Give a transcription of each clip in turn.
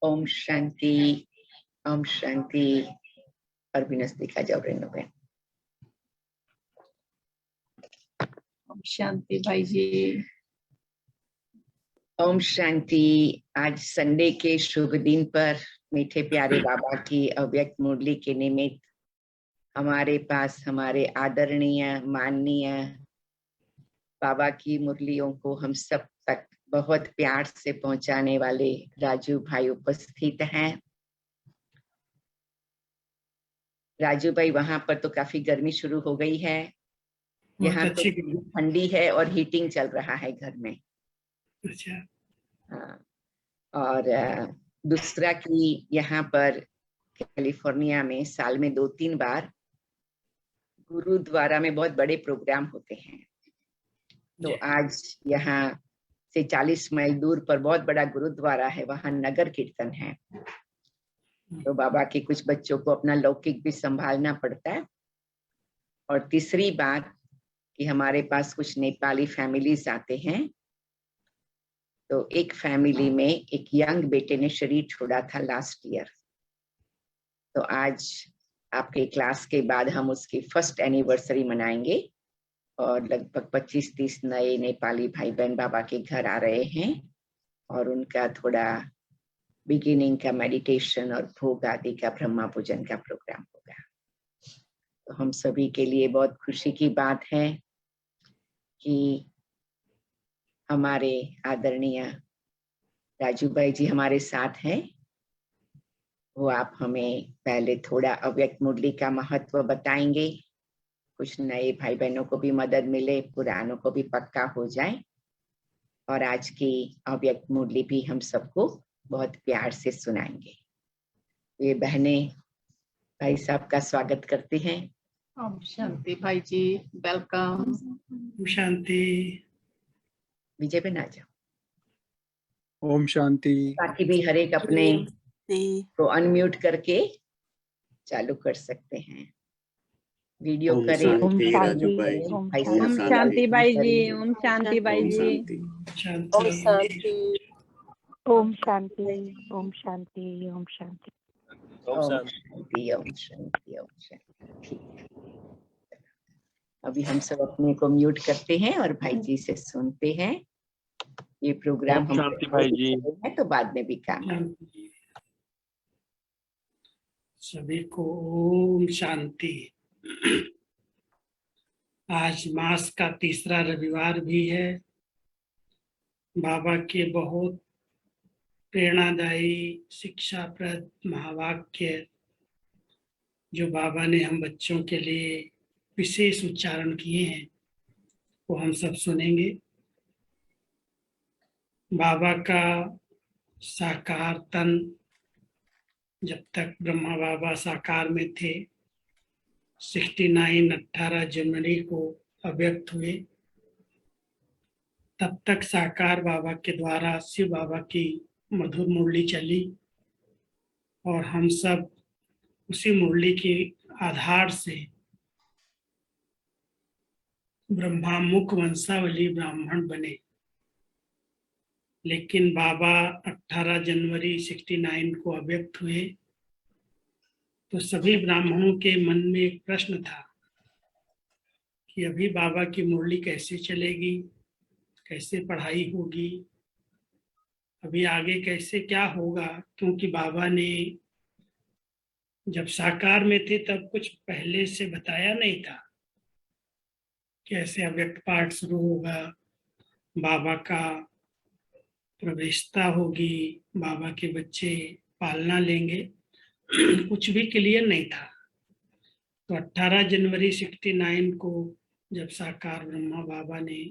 ओम शांति, ओम शांति। और भी नजदीक आ जाओ रेणु बहन। ओम शांति भाई जी। ओम शांति। आज संडे के शुभ दिन पर मीठे प्यारे बाबा की अव्यक्त मुरली के निमित्त हमारे पास हमारे आदरणीय माननीय बाबा की मुरलियों को हम सब तक बहुत प्यार से पहुंचाने वाले राजू भाई उपस्थित हैं। राजू भाई, वहां पर तो काफी गर्मी शुरू हो गई है, यहाँ तो ठंडी है और हीटिंग चल रहा है घर में। अच्छा। हाँ, और दूसरा कि यहाँ पर कैलिफोर्निया में साल में 2-3 बार गुरुद्वारा में बहुत बड़े प्रोग्राम होते हैं। तो आज यहाँ से 40 मील दूर पर बहुत बड़ा गुरुद्वारा है, वहां नगर कीर्तन है। तो बाबा के कुछ बच्चों को अपना लौकिक भी संभालना पड़ता है। और तीसरी बात कि हमारे पास कुछ नेपाली फैमिलीज आते हैं। तो एक फैमिली में एक यंग बेटे ने शरीर छोड़ा था लास्ट ईयर। तो आज आपके क्लास के बाद हम उसकी फर्स्ट एनिवर्सरी मनाएंगे और लगभग 25-30 नए नेपाली भाई बहन बाबा के घर आ रहे हैं और उनका थोड़ा बिगिनिंग का मेडिटेशन और भोग आदि का ब्रह्मा पूजन का प्रोग्राम होगा। तो हम सभी के लिए बहुत खुशी की बात है कि हमारे आदरणीय राजू भाई जी हमारे साथ हैं। वो आप हमें पहले थोड़ा अव्यक्त मुरली का महत्व बताएंगे, कुछ नए भाई बहनों को भी मदद मिले, पुरानों को भी पक्का हो जाए, और आज की अव्यक्त मुरली भी हम सबको बहुत प्यार से सुनाएंगे। ये बहनें भाई साहब का स्वागत करते हैं। ओम शांति भाई जी, वेलकम। ओम शांति। विजय बहन आ जाओ। ओम शांति। बाकी भी हर एक अपने को अनम्यूट करके चालू कर सकते हैं, वीडियो करें। ओम शांति भाई जी, ओम शांति भाई जी, ओम शांति। ओम शांति, ओम शांति, ओम शांति, ओम शांति, ओम शांति, ओम शांति। अभी हम सब अपने को म्यूट करते हैं और भाई जी से सुनते हैं। ये प्रोग्राम हम भाई जी है तो बाद में भी काम है। सभी को ओम शांति। आज मास का तीसरा रविवार भी है। बाबा के बहुत प्रेरणादायी शिक्षाप्रद महावाक्य जो बाबा ने हम बच्चों के लिए विशेष उच्चारण किए हैं वो हम सब सुनेंगे। बाबा का साकार तन जब तक ब्रह्मा बाबा साकार में थे 18 जनवरी को अव्यक्त हुए, तब तक साकार बाबा के द्वारा शिव बाबा की मधुर मुरली चली और हम सब उसी मुरली के आधार से ब्रह्मा मुख वंशावली ब्राह्मण बने। लेकिन बाबा 18 जनवरी 69 को अव्यक्त हुए तो सभी ब्राह्मणों के मन में एक प्रश्न था कि अभी बाबा की मुरली कैसे चलेगी, कैसे पढ़ाई होगी, अभी आगे कैसे क्या होगा। क्योंकि बाबा ने जब साकार में थे तब कुछ पहले से बताया नहीं था, कैसे अव्यक्त पाठ शुरू होगा, बाबा का प्रवेशता होगी, बाबा के बच्चे पालना लेंगे, कुछ भी क्लियर नहीं था। तो 18 जनवरी 69 को जब साकार ब्रह्मा बाबा ने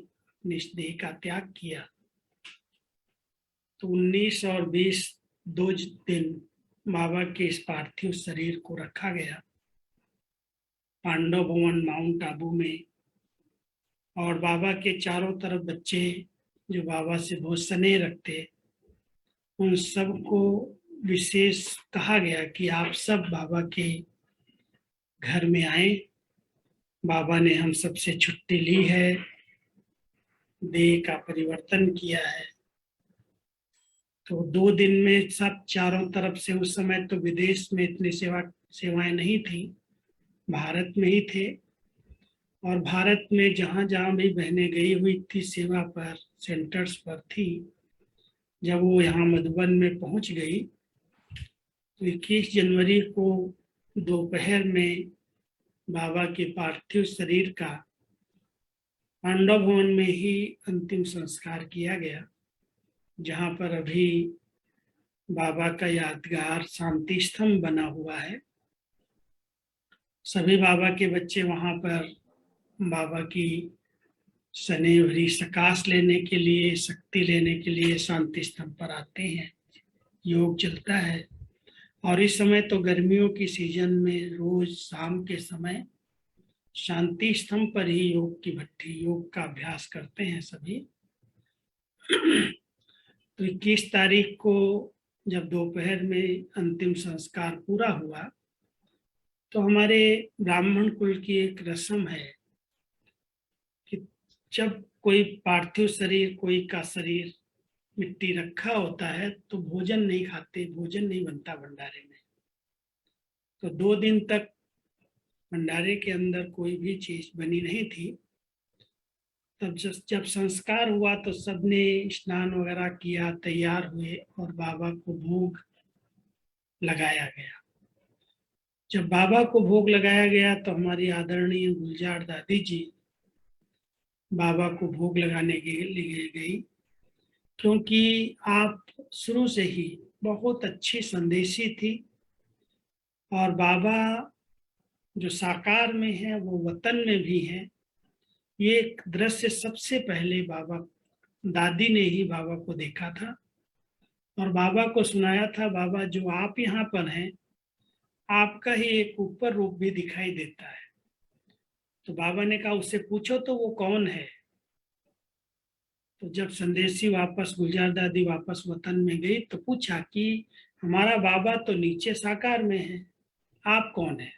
निज देह का त्याग किया तो 19 और 20 दो दिन बाबा के इस पार्थिव शरीर को रखा गया पांडव भवन माउंट आबू में। और बाबा के चारों तरफ बच्चे जो बाबा से बहुत स्नेह रखते, उन सबको विशेष कहा गया कि आप सब बाबा के घर में आए। बाबा ने हम सबसे छुट्टी ली है, देह का परिवर्तन किया है तो 2 दिन में सब चारों तरफ से, उस समय तो विदेश में इतनी सेवाएं नहीं थी, भारत में ही थे। और भारत में जहां जहां भी बहनें गई हुई थी सेवा पर, सेंटर्स पर थी, जब वो यहाँ मधुबन में पहुंच गई तो 21 जनवरी को दोपहर में बाबा के पार्थिव शरीर का पांडव भवन में ही अंतिम संस्कार किया गया, जहां पर अभी बाबा का यादगार शांति स्तंभ बना हुआ है। सभी बाबा के बच्चे वहां पर बाबा की स्नेह भरी सकाश लेने के लिए, शक्ति लेने के लिए शांति स्तंभ पर आते हैं। योग चलता है और इस समय तो गर्मियों की सीजन में रोज शाम के समय शांति स्तंभ पर ही योग की भट्टी, योग का अभ्यास करते हैं सभी। तो 21 तारीख को जब दोपहर में अंतिम संस्कार पूरा हुआ तो हमारे ब्राह्मण कुल की एक रस्म है कि जब कोई पार्थिव शरीर, कोई का शरीर मिट्टी रखा होता है तो भोजन नहीं खाते, भोजन नहीं बनता भंडारे में। तो 2 दिन तक भंडारे के अंदर कोई भी चीज बनी नहीं थी। तब जब संस्कार हुआ तो सबने स्नान वगैरह किया, तैयार हुए और बाबा को भोग लगाया गया। जब बाबा को भोग लगाया गया तो हमारी आदरणीय गुलजार दादी जी बाबा को भोग लगाने के लिए गई, क्योंकि आप शुरू से ही बहुत अच्छी संदेशी थी और बाबा जो साकार में है वो वतन में भी है। ये एक दृश्य सबसे पहले बाबा दादी ने ही बाबा को देखा था और बाबा को सुनाया था, बाबा जो आप यहाँ पर हैं आपका ही एक ऊपर रूप भी दिखाई देता है। तो बाबा ने कहा उससे पूछो तो वो कौन है। तो जब संदेशी वापस, गुलजार दादी वापस वतन में गई तो पूछा कि हमारा बाबा तो नीचे साकार में है, आप कौन है।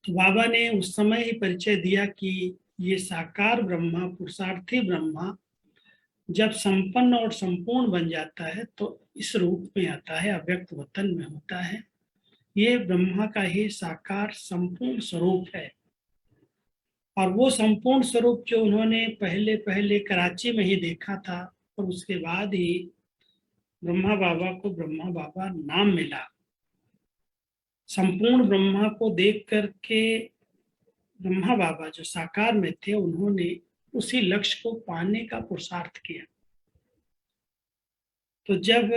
तो बाबा ने उस समय ही परिचय दिया कि ये साकार ब्रह्मा, पुरुषार्थी ब्रह्मा जब संपन्न और संपूर्ण बन जाता है तो इस रूप में आता है, अव्यक्त वतन में होता है। ये ब्रह्मा का ही साकार संपूर्ण स्वरूप है। और वो संपूर्ण स्वरूप जो उन्होंने पहले पहले कराची में ही देखा था और उसके बाद ही ब्रह्मा बाबा को ब्रह्मा बाबा नाम मिला। संपूर्ण ब्रह्मा को देख करके ब्रह्मा बाबा जो साकार में थे उन्होंने उसी लक्ष्य को पाने का पुरुषार्थ किया। तो जब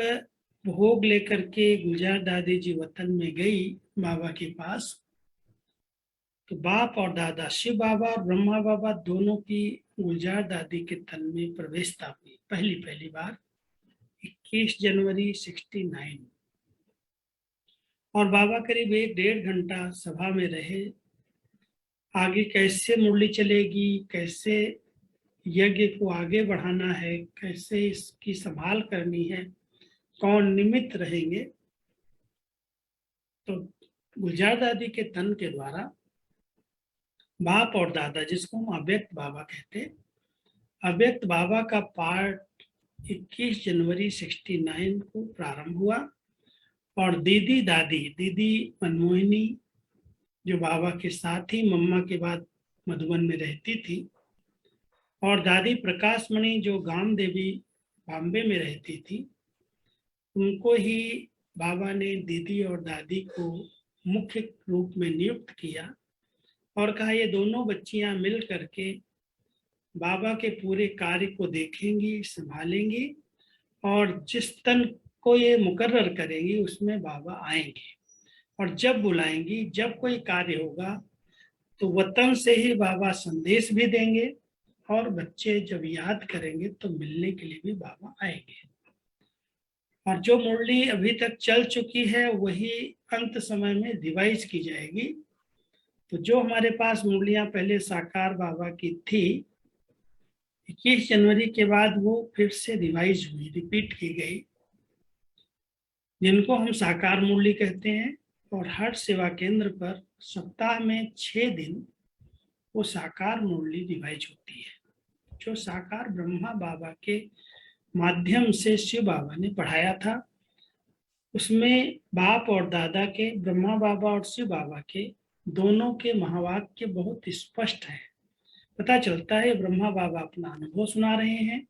भोग लेकर के गुलजार दादी जी वतन में गई बाबा के पास तो बाप और दादा, शिव बाबा और ब्रह्मा बाबा दोनों की गुलजार दादी के तन में प्रवेशता हुई पहली बार 21 जनवरी 69। और बाबा करीब 1-1.5 घंटा सभा में रहे। आगे कैसे मुरली चलेगी, कैसे यज्ञ को आगे बढ़ाना है, कैसे इसकी संभाल करनी है, कौन निमित्त रहेंगे। तो गुलजार दादी के तन के द्वारा बाप और दादा, जिसको हम अव्यक्त बाबा कहते, अव्यक्त बाबा का पाठ 21 जनवरी 69 को प्रारंभ हुआ। और दीदी दादी, दीदी मनमोहिनी जो बाबा के साथ ही मम्मा के बाद मधुबन में रहती थी, और दादी प्रकाश मणि जो गाम देवी बॉम्बे में रहती थी, उनको ही बाबा ने दीदी और दादी को मुख्य रूप में नियुक्त किया और कहा ये दोनों बच्चियां मिल करके बाबा के पूरे कार्य को देखेंगी, संभालेंगी और जिस तन को ये मुकर्रर करेंगी उसमें बाबा आएंगे। और जब बुलाएंगी, जब कोई कार्य होगा तो वतन से ही बाबा संदेश भी देंगे और बच्चे जब याद करेंगे तो मिलने के लिए भी बाबा आएंगे। और जो मुरली अभी तक चल चुकी है वही अंत समय में रिवाइज की जाएगी। तो जो हमारे पास मुरलियां पहले साकार बाबा की थी, 21 जनवरी के बाद वो फिर से रिवाइज हुई, रिपीट की गई, जिनको हम साकार मुरली कहते हैं। और हर सेवा केंद्र पर सप्ताह में 6 दिन वो साकार मुरली रिवाइज होती है, जो साकार ब्रह्मा बाबा के माध्यम से शिव बाबा ने पढ़ाया था। उसमें बाप और दादा के, ब्रह्मा बाबा और शिव बाबा के दोनों के महावाक्य बहुत स्पष्ट है। पता चलता है ब्रह्मा बाबा अपना अनुभव सुना रहे हैं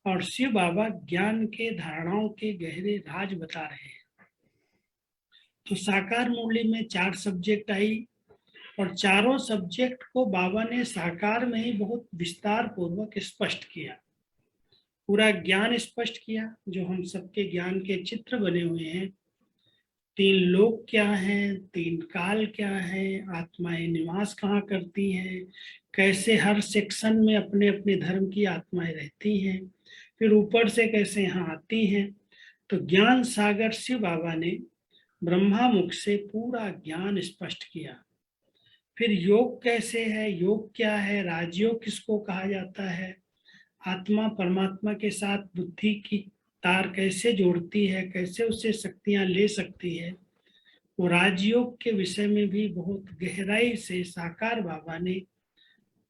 और शिव बाबा ज्ञान के धारणाओं के गहरे राज बता रहे हैं। तो साकार मुरली में 4 सब्जेक्ट आई और चारों सब्जेक्ट को बाबा ने साकार में ही बहुत विस्तार पूर्वक स्पष्ट किया। पूरा ज्ञान स्पष्ट किया, जो हम सबके ज्ञान के चित्र बने हुए हैं। 3 लोक क्या हैं, 3 काल क्या है, आत्माएं निवास कहाँ करती हैं, कैसे हर सेक्शन में अपने अपने धर्म की आत्माएं रहती हैं, फिर ऊपर से कैसे यहाँ आती हैं। तो ज्ञान सागर शिव बाबा ने ब्रह्मा मुख से पूरा ज्ञान स्पष्ट किया। फिर योग कैसे है, योग क्या है, राजयोग किसको कहा जाता है, आत्मा परमात्मा के साथ बुद्धि की तार कैसे जोड़ती है, कैसे उससे शक्तियां ले सकती है, वो राजयोग के विषय में भी बहुत गहराई से साकार बाबा ने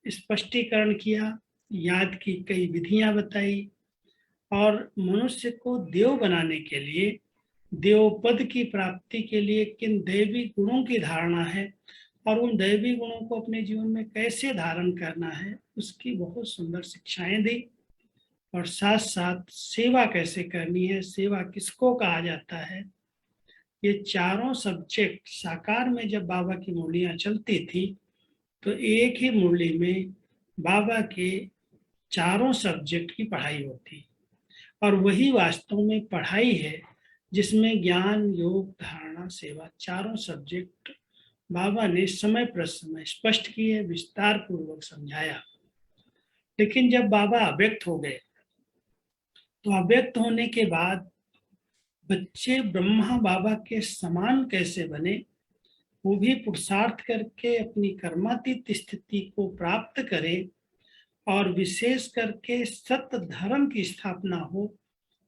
स्पष्टीकरण किया। याद की कई विधियां बताई और मनुष्य को देव बनाने के लिए, देव पद की प्राप्ति के लिए किन दैवी गुणों की धारणा है और उन दैवी गुणों को अपने जीवन में कैसे धारण करना है, उसकी बहुत सुंदर शिक्षाएं दी। और साथ साथ सेवा कैसे करनी है, सेवा किसको कहा जाता है, ये चारों सब्जेक्ट साकार में जब बाबा की मुरलियां चलती थी तो एक ही मुरली में बाबा के चारों सब्जेक्ट की पढ़ाई होती। और वही वास्तव में पढ़ाई है जिसमें ज्ञान, योग, धारणा, सेवा चारों सब्जेक्ट बाबा ने समय प्रसमय स्पष्ट किए, विस्तार पूर्वक समझाया। लेकिन जब बाबा अव्यक्त हो गए तो अव्यक्त होने के बाद बच्चे ब्रह्मा बाबा के समान कैसे बने, वो भी पुरुषार्थ करके अपनी कर्मातीत स्थिति को प्राप्त करें और विशेष करके सत्य धर्म की स्थापना हो,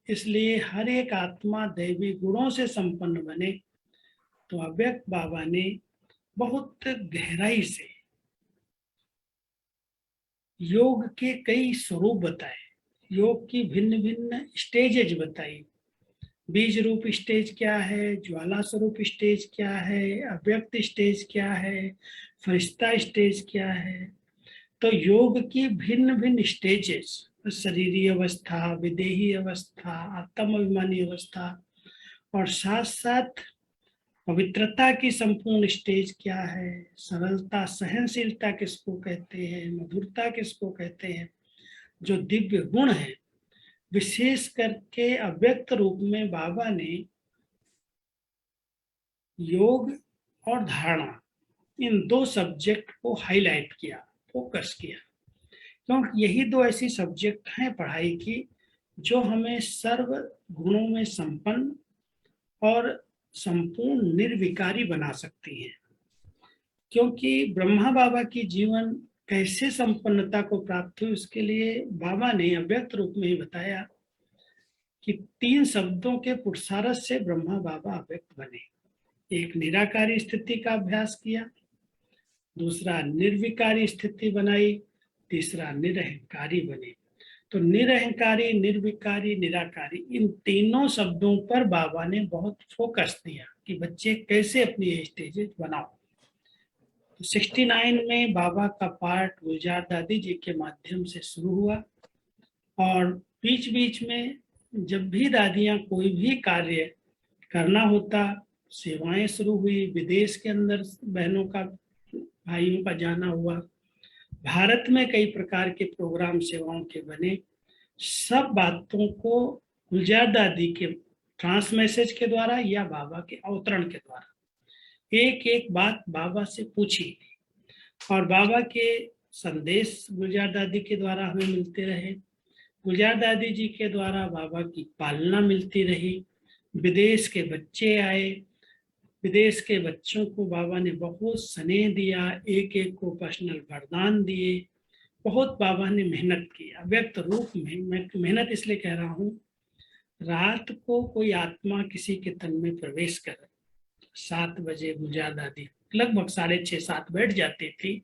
इसलिए हर एक आत्मा दैवी गुणों से संपन्न बने। तो अव्यक्त बाबा ने बहुत गहराई से योग के कई स्वरूप बताए, योग की भिन्न भिन्न स्टेजेज बताई। बीज रूप स्टेज क्या है, ज्वाला स्वरूप स्टेज क्या है, अव्यक्त स्टेज क्या है, फरिश्ता स्टेज क्या है। तो योग की भिन्न भिन्न स्टेजेस, शरीरीय अवस्था, विदेही अवस्था, आत्म अभिमानी अवस्था और साथ साथ पवित्रता की संपूर्ण स्टेज क्या है, सरलता, सहनशीलता किसको कहते हैं, मधुरता किसको कहते हैं, जो दिव्य गुण है, विशेष करके अव्यक्त रूप में बाबा ने योग और धारणा इन 2 सब्जेक्ट को हाईलाइट किया, फोकस किया, क्योंकि यही 2 ऐसी सब्जेक्ट हैं पढ़ाई की जो हमें सर्व गुणों में संपन्न और संपूर्ण निर्विकारी बना सकती हैं। क्योंकि ब्रह्मा बाबा की जीवन कैसे संपन्नता को प्राप्त हुई, उसके लिए बाबा ने अव्यक्त रूप में ही बताया कि 3 शब्दों के पुरुषार्थ से ब्रह्मा बाबा अव्यक्त बने। एक निराकारी स्थिति का अभ्यास किया, दूसरा निर्विकारी स्थिति बनाई, तीसरा निरहंकारी बने। तो निरहंकारी, निर्विकारी, निराकारी, इन तीनों शब्दों पर बाबा ने बहुत फोकस दिया कि बच्चे कैसे अपनी स्टेजेस बनाओ। तो 69 में बाबा का पाठ गुलजार दादी जी के माध्यम से शुरू हुआ और बीच बीच में जब भी दादियां कोई भी कार्य करना होता, सेवाएं शुरू हुई, विदेश के अंदर बहनों का, भाइयों का जाना हुआ, भारत में कई प्रकार के प्रोग्राम सेवाओं के बने। सब बातों को गुलजार दादी के ट्रांस मैसेज के द्वारा या बाबा के अवतरण के द्वारा एक एक बात बाबा से पूछी और बाबा के संदेश गुलजार दादी के द्वारा हमें मिलते रहे। गुलजार दादी जी के द्वारा बाबा की पालना मिलती रही। विदेश के बच्चे आए, विदेश के बच्चों को बाबा ने बहुत स्नेह दिया, एक एक को पर्सनल वरदान दिए। बहुत बाबा ने मेहनत की। अव्यक्त रूप में मैं मेहनत इसलिए कह रहा हूँ, रात को कोई आत्मा किसी के तन में प्रवेश कर 7 बजे गुलजार दादी लगभग 6:30-7 बैठ जाती थी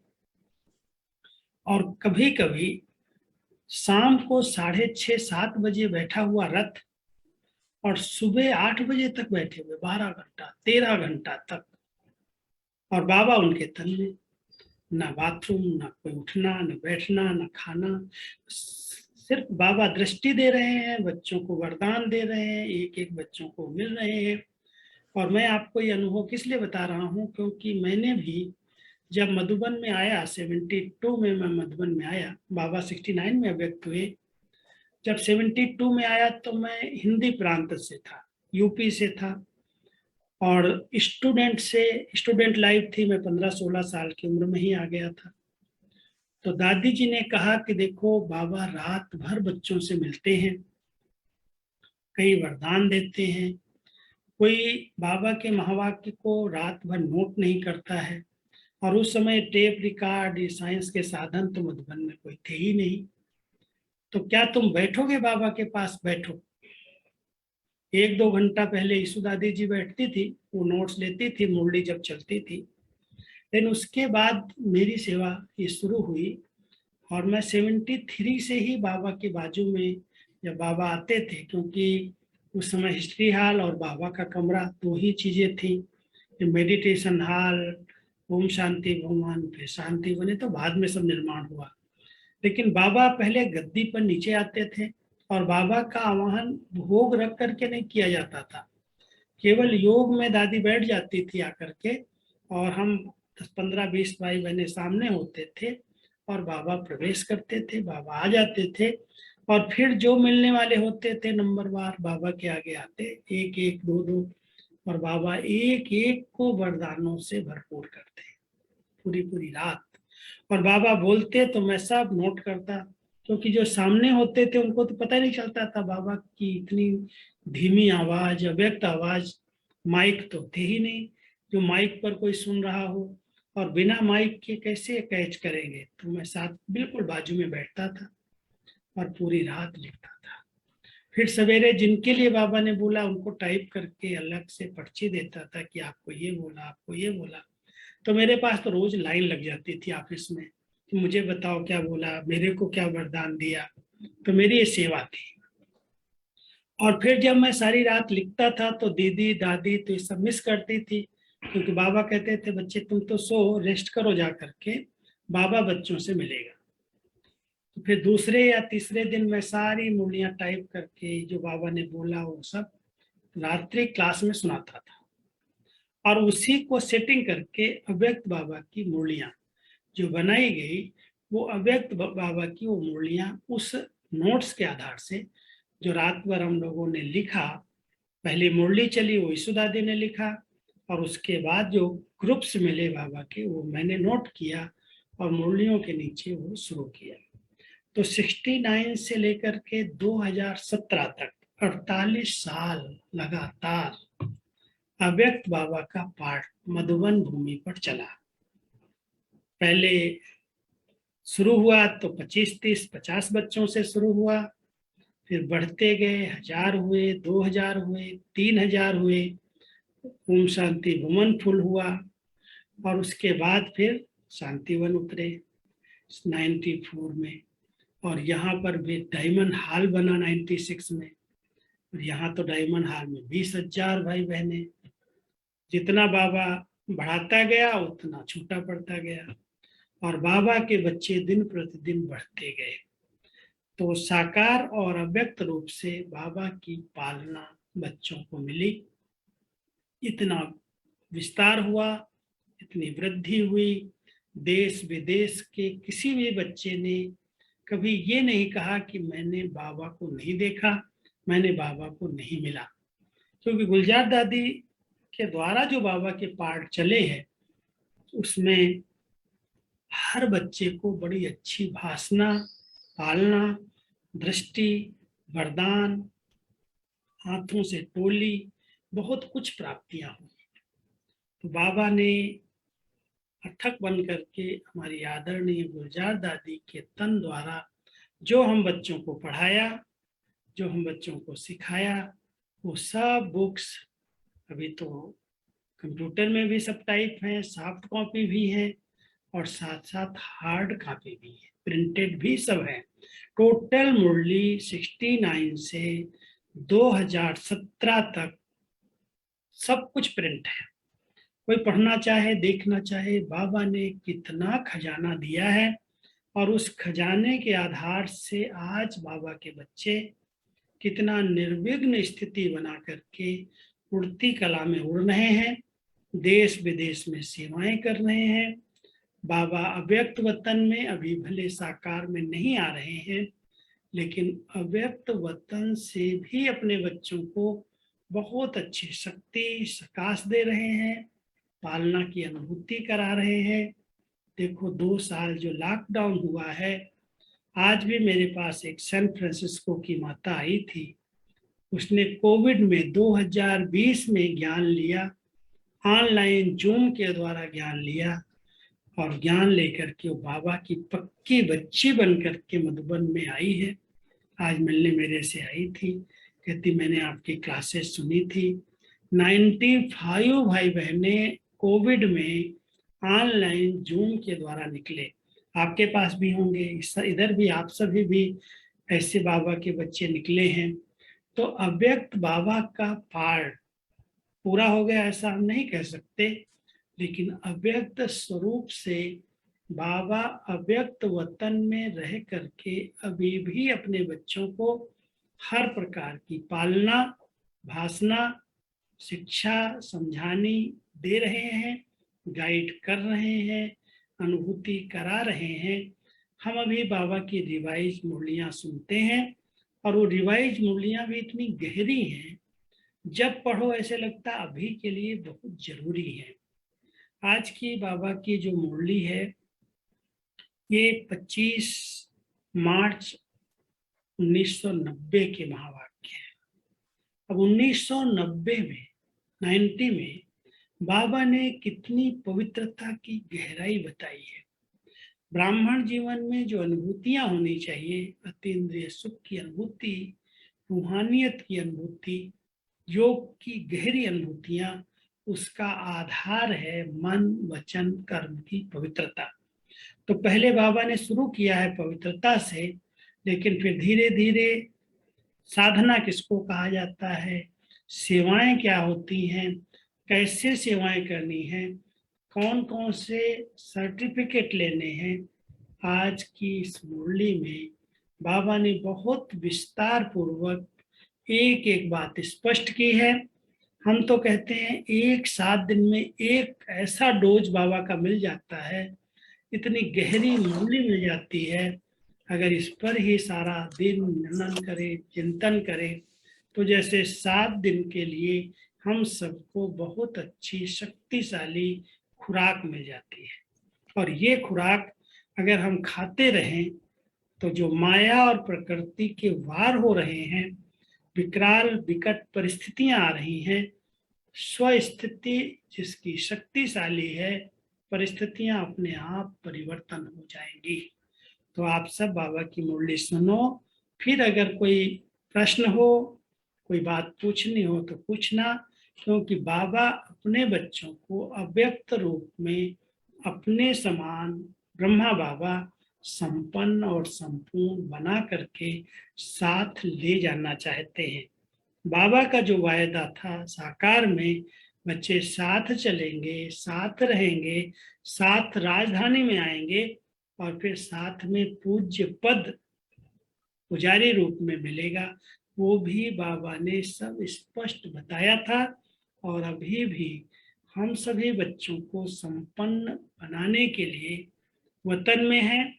और कभी कभी शाम को 6:30-7 बजे बैठा हुआ रथ और सुबह 8 बजे तक बैठे हुए, 12 घंटा 13 घंटा तक, और बाबा उनके तन में, ना बाथरूम, ना कोई उठना, ना बैठना, ना खाना, सिर्फ बाबा दृष्टि दे रहे हैं, बच्चों को वरदान दे रहे हैं, एक एक बच्चों को मिल रहे हैं। और मैं आपको ये अनुभव किस लिए बता रहा हूँ, क्योंकि मैंने भी जब मधुबन में आया, 72 में मैं मधुबन में आया, बाबा 69 में व्यक्त हुए। जब 72 में आया तो मैं हिंदी प्रांत से था, यूपी से था, और स्टूडेंट लाइफ थी, मैं 15-16 साल की उम्र में ही आ गया था। तो दादी जी ने कहा कि देखो, बाबा रात भर बच्चों से मिलते हैं, कई वरदान देते हैं, कोई बाबा के महावाक्य को रात भर नोट नहीं करता है। और उस समय टेप रिकॉर्ड, ये साइंस के साधन तो मधुबन में कोई थे ही नहीं। तो क्या तुम बैठोगे बाबा के पास? बैठो। 1-2 घंटा पहले यीशु दादी जी बैठती थी, वो नोट्स लेती थी, मुरली जब चलती थी। लेकिन उसके बाद मेरी सेवा ये शुरू हुई, और मैं 73 से ही बाबा के बाजू में, जब बाबा आते थे, क्योंकि उस समय हिस्ट्री हॉल और बाबा का कमरा 2 ही चीजें थी, मेडिटेशन हॉल, ओम शांति भवन, फिर शांति बने, तो बाद में सब निर्माण हुआ। लेकिन बाबा पहले गद्दी पर नीचे आते थे, और बाबा का आवाहन भोग रख करके नहीं किया जाता था, केवल योग में दादी बैठ जाती थी आकर के, और हम 10-15-20 भाई बहने सामने होते थे, और बाबा प्रवेश करते थे, बाबा आ जाते थे, और फिर जो मिलने वाले होते थे नंबरवार बाबा के आगे आते, 1-1, 2-2, और बाबा एक एक को वरदानों से भरपूर करते, पूरी पूरी रात। और बाबा बोलते तो मैं सब नोट करता, क्योंकि जो सामने होते थे उनको तो पता नहीं चलता था बाबा की इतनी धीमी आवाज, अव्यक्त आवाज, माइक तो थे ही नहीं जो माइक पर कोई सुन रहा हो, और बिना माइक के कैसे कैच करेंगे। तो मैं साथ बिल्कुल बाजू में बैठता था और पूरी रात लिखता था। फिर सवेरे जिनके लिए बाबा ने बोला उनको टाइप करके अलग से पर्ची देता था कि आपको ये बोला, आपको ये बोला। तो मेरे पास तो रोज लाइन लग जाती थी ऑफिस में कि मुझे बताओ क्या बोला, मेरे को क्या वरदान दिया। तो मेरी ये सेवा थी। और फिर जब मैं सारी रात लिखता था तो दीदी दादी तो ये सब मिस करती थी, क्योंकि बाबा कहते थे बच्चे तुम तो सो, रेस्ट करो जा करके, बाबा बच्चों से मिलेगा। तो फिर दूसरे या तीसरे दिन मैं सारी मुरलियां टाइप करके जो बाबा ने बोला वो सब रात्रि क्लास में सुनाता था, और उसी को सेटिंग करके अव्यक्त बाबा की मुरलियां जो बनाई गई, वो अव्यक्त बाबा की वो मुरलियां उस नोट्स के आधार से जो रात भर हम लोगों ने लिखा, पहली मुरली चली वो यीशु दादी ने लिखा, और उसके बाद जो ग्रुप्स मिले बाबा के वो मैंने नोट किया, और मुरलियों के नीचे वो शुरू किया। तो 69 से लेकर के 2017 तक 48 साल लगातार अव्यक्त बाबा का पाठ मधुबन भूमि पर चला। पहले शुरू हुआ तो 25-30-50 बच्चों से शुरू हुआ, फिर बढ़ते गए, 1000 हुए, 2000 हुए, 3000 हुए, ओम शांति भवन फुल हुआ, और उसके बाद फिर शांतिवन उतरे 94 में, और यहाँ पर भी डायमंड हॉल बना 96 में, और यहाँ तो डायमंड हॉल में 20,000 भाई बहने। जितना बाबा बढ़ाता गया उतना छोटा पड़ता गया, और बाबा के बच्चे दिन प्रतिदिन बढ़ते गए। तो साकार और अव्यक्त रूप से बाबा की पालना बच्चों को मिली, इतना विस्तार हुआ, इतनी वृद्धि हुई, देश विदेश के किसी भी बच्चे ने कभी ये नहीं कहा कि मैंने बाबा को नहीं देखा, मैंने बाबा को नहीं मिला। क्योंकि गुलजार दादी के द्वारा जो बाबा के पाठ चले हैं उसमें हर बच्चे को बड़ी अच्छी भाषणा, पालना, दृष्टि, वरदान, हाथों से टोली, बहुत कुछ प्राप्तियां हुई। तो बाबा ने अथक बन करके हमारी आदरणीय गुलजार दादी के तन द्वारा जो हम बच्चों को पढ़ाया, जो हम बच्चों को सिखाया, वो सब बुक्स अभी तो कंप्यूटर में भी सब टाइप हैं, सॉफ्ट कॉपी भी है, और साथ साथ हार्ड कॉपी भी है, प्रिंटेड भी सब है। टोटल मुरली 69 से 2017 तक सब कुछ प्रिंट है। कोई पढ़ना चाहे, देखना चाहे, बाबा ने कितना खजाना दिया है। और उस खजाने के आधार से आज बाबा के बच्चे कितना निर्विघ्न स्थिति बना करके उड़ती कला में उड़ रहे हैं, देश विदेश में सेवाएं कर रहे हैं। बाबा अव्यक्त वतन में अभी भले साकार में नहीं आ रहे हैं, लेकिन अव्यक्त वतन से भी अपने बच्चों को बहुत अच्छी शक्ति सकाश दे रहे हैं, पालना की अनुभूति करा रहे हैं। देखो 2 साल जो लॉकडाउन हुआ है, आज भी मेरे पास एक सैन फ्रांसिस्को की माता आई थी, उसने कोविड में 2020 में ज्ञान लिया, ऑनलाइन जूम के द्वारा ज्ञान लिया और ज्ञान लेकर के वो बाबा की पक्की बच्ची बन करके मधुबन में आई है। आज मिलने मेरे से आई थी, कहती मैंने आपकी क्लासेस सुनी थी। 95 भाई बहने कोविड में ऑनलाइन जूम के द्वारा निकले। आपके पास भी होंगे, इधर भी आप सभी भी ऐसे बाबा के बच्चे निकले हैं। तो अव्यक्त बाबा का पार्ट पूरा हो गया ऐसा हम नहीं कह सकते, लेकिन अव्यक्त स्वरूप से बाबा अव्यक्त वतन में रह करके अभी भी अपने बच्चों को हर प्रकार की पालना, भाषणा, शिक्षा, समझानी दे रहे हैं, गाइड कर रहे हैं, अनुभूति करा रहे हैं। हम अभी बाबा की रिवाइज मुरलियाँ सुनते हैं और वो रिवाइज मुरलियाँ भी इतनी गहरी हैं, जब पढ़ो ऐसे लगता अभी के लिए बहुत जरूरी है। आज की बाबा की जो मुरली है ये 25 मार्च 1990 के महावाक्य है। अब 1990 में 90 में बाबा ने कितनी पवित्रता की गहराई बताई है। ब्राह्मण जीवन में जो अनुभूतियां होनी चाहिए, अतीन्द्रिय सुख की अनुभूति, रूहानियत की अनुभूति, योग की गहरी अनुभूतियां, उसका आधार है मन, वचन, कर्म की पवित्रता। तो पहले बाबा ने शुरू किया है पवित्रता से, लेकिन फिर धीरे धीरे साधना किसको कहा जाता है, सेवाएं क्या होती हैं, कैसे सेवाएं करनी है, कौन कौन से सर्टिफिकेट लेने हैं, आज की इस मुरली में बाबा ने बहुत विस्तार पूर्वक एक एक बात स्पष्ट की है। हम तो कहते हैं 1-7 दिन में एक ऐसा डोज बाबा का मिल जाता है, इतनी गहरी मुरली मिल जाती है। अगर इस पर ही सारा दिन मनन करे, चिंतन करे, तो जैसे 7 दिन के लिए हम सबको बहुत अच्छी शक्तिशाली खुराक मिल जाती है। और ये खुराक अगर हम खाते रहें तो जो माया और प्रकृति के वार हो रहे हैं, विकराल विकट परिस्थितियां आ रही हैं, स्वस्थिति जिसकी शक्तिशाली है, परिस्थितियां अपने आप परिवर्तन हो जाएंगी। तो आप सब बाबा की मुरली सुनो, फिर अगर कोई प्रश्न हो, कोई बात पूछनी हो तो पूछना, क्योंकि बाबा अपने बच्चों को अव्यक्त रूप में अपने समान ब्रह्मा बाबा संपन्न और संपूर्ण बना करके साथ ले जाना चाहते हैं। बाबा का जो वायदा था साकार में, बच्चे साथ चलेंगे, साथ रहेंगे, साथ राजधानी में आएंगे और फिर साथ में पूज्य पद पुजारी रूप में मिलेगा, वो भी बाबा ने सब स्पष्ट बताया था। और अभी भी हम सभी बच्चों को संपन्न बनाने के लिए वतन में हैं,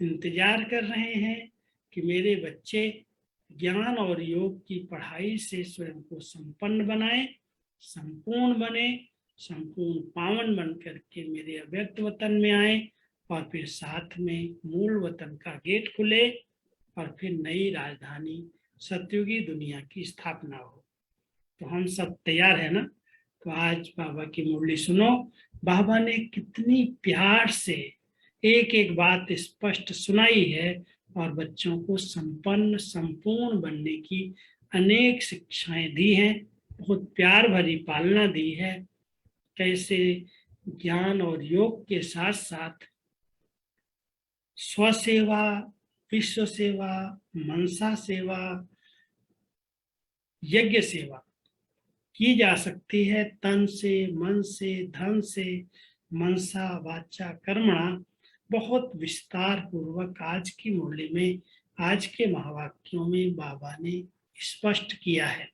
इंतजार कर रहे हैं कि मेरे बच्चे ज्ञान और योग की पढ़ाई से स्वयं को संपन्न बनाए, संपूर्ण बने, संपूर्ण पावन बन करके मेरे अव्यक्त वतन में आए और फिर साथ में मूल वतन का गेट खुले और फिर नई राजधानी सतयुगी दुनिया की स्थापना हो। तो हम सब तैयार है ना? तो आज बाबा की मुरली सुनो। बाबा ने कितनी प्यार से एक एक बात स्पष्ट सुनाई है और बच्चों को संपन्न संपूर्ण बनने की अनेक शिक्षाएं दी हैं, बहुत प्यार भरी पालना दी है। कैसे ज्ञान और योग के साथ साथ स्वसेवा, विश्व सेवा, मनसा सेवा, यज्ञ सेवा की जा सकती है तन से, मन से, धन से, मनसा वाचा कर्मणा। बहुत विस्तार पूर्वक आज की मुरली में, आज के महावाक्यों में बाबा ने स्पष्ट किया है।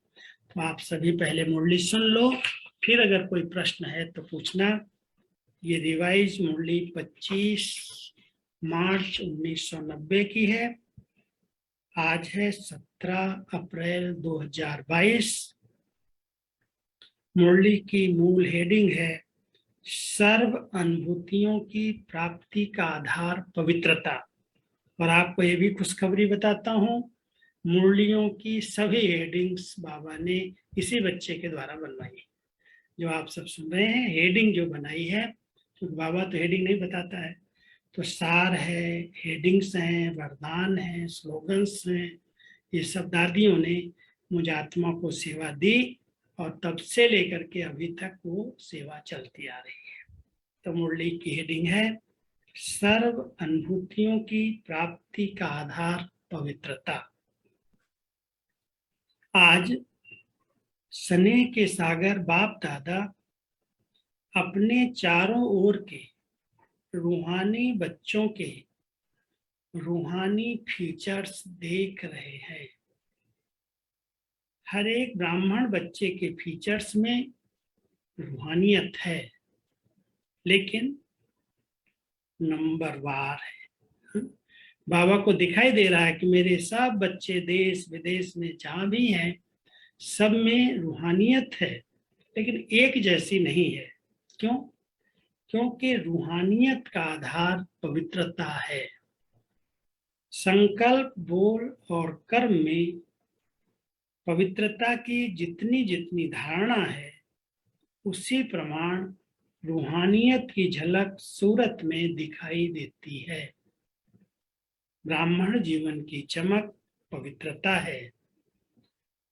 तो आप सभी पहले मुरली सुन लो, फिर अगर कोई प्रश्न है तो पूछना। ये रिवाइज मुरली 25 मार्च 1990 की है। आज है 17 अप्रैल 2022। मुरली की मूल हेडिंग है सर्व अनुभूतियों की प्राप्ति का आधार पवित्रता। और आपको ये भी खुशखबरी बताता हूँ, मुरलियों की सभी हेडिंग्स बाबा ने इसी बच्चे के द्वारा बनवाई। जो आप सब सुन रहे हैं, हेडिंग जो बनाई है, क्योंकि बाबा तो हेडिंग नहीं बताता है, तो सार है, हेडिंग्स हैं, वरदान है, स्लोगन्स हैं, ये सब दादियों ने मुझ आत्मा को सेवा दी और तब से लेकर के अभी तक वो सेवा चलती आ रही है। तो मुरली की हेडिंग है सर्व अनुभूतियों की प्राप्ति का आधार पवित्रता। आज स्नेह के सागर बाप दादा अपने चारों ओर के रूहानी बच्चों के रूहानी फीचर्स देख रहे हैं। हर एक ब्राह्मण बच्चे के फीचर्स में रूहानियत है, लेकिन नंबरवार है। बाबा को दिखाई दे रहा है कि मेरे सब बच्चे देश विदेश में जहां भी हैं, सब में रूहानियत है, लेकिन एक जैसी नहीं है। क्यों? क्योंकि रूहानियत का आधार पवित्रता है। संकल्प, बोल और कर्म में पवित्रता की जितनी जितनी धारणा है, उसी प्रमाण रूहानियत की झलक सूरत में दिखाई देती है। ब्राह्मण जीवन की चमक पवित्रता है।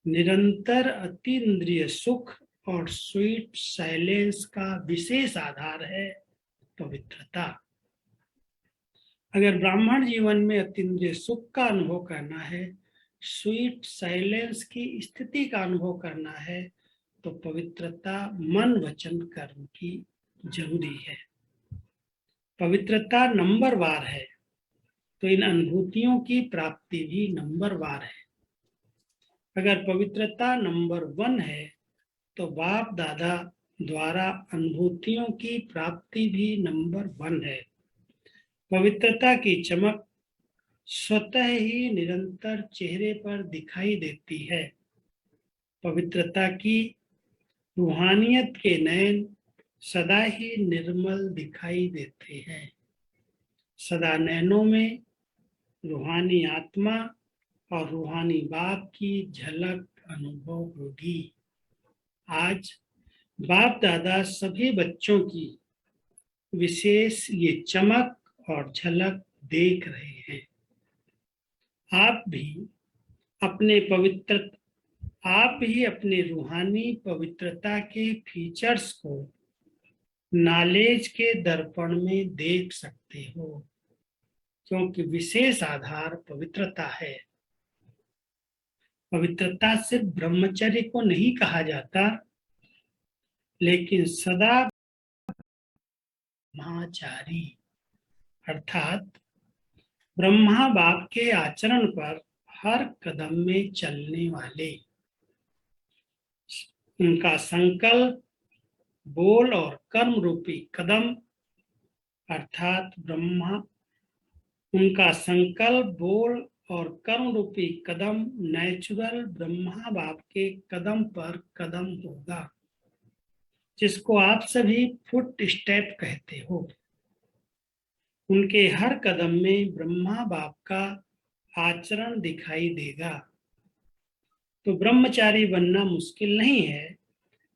निरंतर अतीन्द्रिय सुख और स्वीट साइलेंस का विशेष आधार है पवित्रता। अगर ब्राह्मण जीवन में अतीन्द्रिय सुख का अनुभव करना है, स्वीट साइलेंस की स्थिति का अनुभव करना है, तो पवित्रता मन वचन कर्म की जरूरी है। पवित्रता नंबरवार है, तो इन अनुभूतियों की प्राप्ति भी नंबरवार है। अगर पवित्रता नंबर 1 है, तो बाप दादा द्वारा अनुभूतियों की प्राप्ति भी नंबर 1 है। पवित्रता की चमक स्वतः ही निरंतर चेहरे पर दिखाई देती है। पवित्रता की रूहानियत के नयन सदा ही निर्मल दिखाई देते हैं। सदा नयनों में रूहानी आत्मा और रूहानी बाप की झलक अनुभव होगी। आज बाप दादा सभी बच्चों की विशेष ये चमक और झलक देख रहे हैं। आप भी अपने रूहानी पवित्रता के फीचर्स को नॉलेज के दर्पण में देख सकते हो, क्योंकि विशेष आधार पवित्रता है। पवित्रता सिर्फ ब्रह्मचर्य को नहीं कहा जाता, लेकिन सदा ब्रह्मचारी अर्थात ब्रह्मा बाप के आचरण पर हर कदम में चलने वाले। उनका संकल्प, बोल और कर्म रूपी कदम अर्थात उनका संकल्प, बोल और कर्म रूपी कदम नेचुरल ब्रह्मा बाप के कदम पर कदम होगा, जिसको आप सभी फुट स्टेप कहते हो। उनके हर कदम में ब्रह्मा बाप का आचरण दिखाई देगा। तो ब्रह्मचारी बनना मुश्किल नहीं है,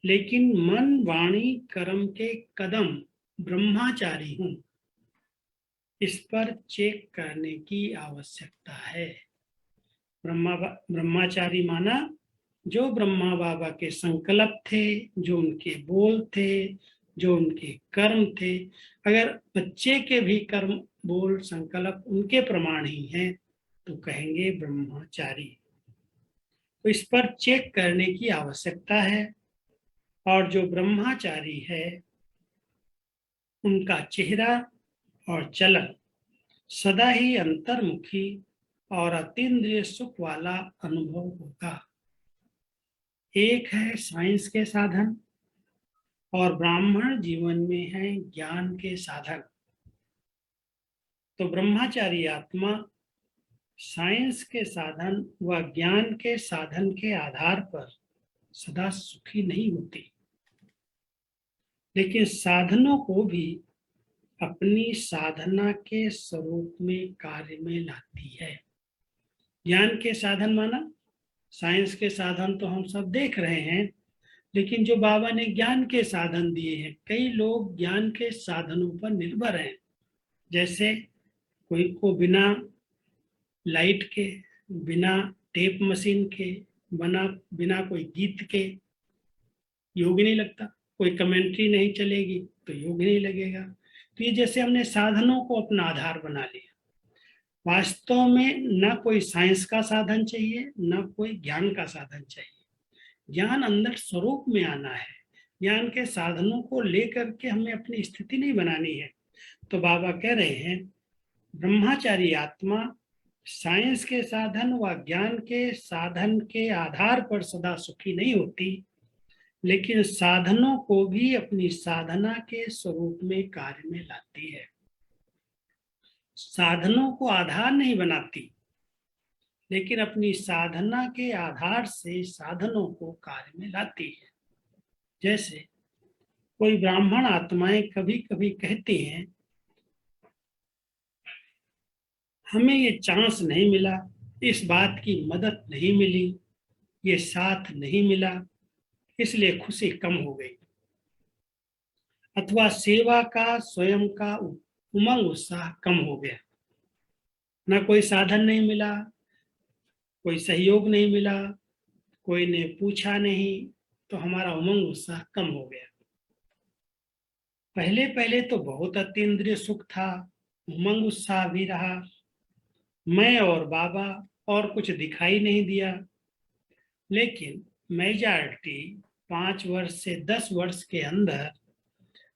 लेकिन मन वाणी कर्म के कदम ब्रह्मचारी हूं, इस पर चेक करने की आवश्यकता है। ब्रह्मचारी माना जो ब्रह्मा बाबा के संकल्प थे, जो उनके बोल थे, जो उनके कर्म थे, अगर बच्चे के भी कर्म बोल संकल्प उनके प्रमाण ही हैं तो कहेंगे ब्रह्मचारी। तो इस पर चेक करने की आवश्यकता है। और जो ब्रह्मचारी है उनका चेहरा और चलन सदा ही अंतर्मुखी और अतीन्द्रिय सुख वाला अनुभव होगा। एक है साइंस के साधन और ब्राह्मण जीवन में है ज्ञान के साधन। तो ब्रह्मचारी आत्मा साइंस के साधन व ज्ञान के साधन के आधार पर सदा सुखी नहीं होती, लेकिन साधनों को भी अपनी साधना के स्वरूप में कार्य में लाती है। ज्ञान के साधन माना साइंस के साधन तो हम सब देख रहे हैं, लेकिन जो बाबा ने ज्ञान के साधन दिए हैं, कई लोग ज्ञान के साधनों पर निर्भर हैं। जैसे कोई को बिना लाइट के, बिना टेप मशीन के, बिना कोई गीत के योग नहीं लगता, कोई कमेंट्री नहीं चलेगी तो योग नहीं लगेगा। तो ये जैसे हमने साधनों को अपना आधार बना लिया। वास्तव में न कोई साइंस का साधन चाहिए, न कोई ज्ञान का साधन चाहिए। ज्ञान अंदर स्वरूप में आना है। ज्ञान के साधनों को लेकर के हमें अपनी स्थिति नहीं बनानी है। तो बाबा कह रहे हैं ब्रह्मचारी आत्मा साइंस के साधन व ज्ञान के साधन के आधार पर सदा सुखी नहीं होती, लेकिन साधनों को भी अपनी साधना के स्वरूप में कार्य में लाती है। साधनों को आधार नहीं बनाती, लेकिन अपनी साधना के आधार से साधनों को कार्य में लाती है। जैसे कोई ब्राह्मण आत्माएं कभी कभी कहती हैं हमें ये चांस नहीं मिला, इस बात की मदद नहीं मिली, ये साथ नहीं मिला, इसलिए खुशी कम हो गई। अथवा सेवा का स्वयं का उमंग उत्साह कम हो गया। ना कोई साधन नहीं मिला, कोई सहयोग नहीं मिला, कोई ने पूछा नहीं, तो हमारा उमंग उत्साह कम हो गया। पहले पहले तो बहुत अतीन्द्रिय सुख था, उमंग उत्साह भी रहा, मैं और बाबा और कुछ दिखाई नहीं दिया। लेकिन मेजॉरिटी 5 वर्ष से 10 वर्ष के अंदर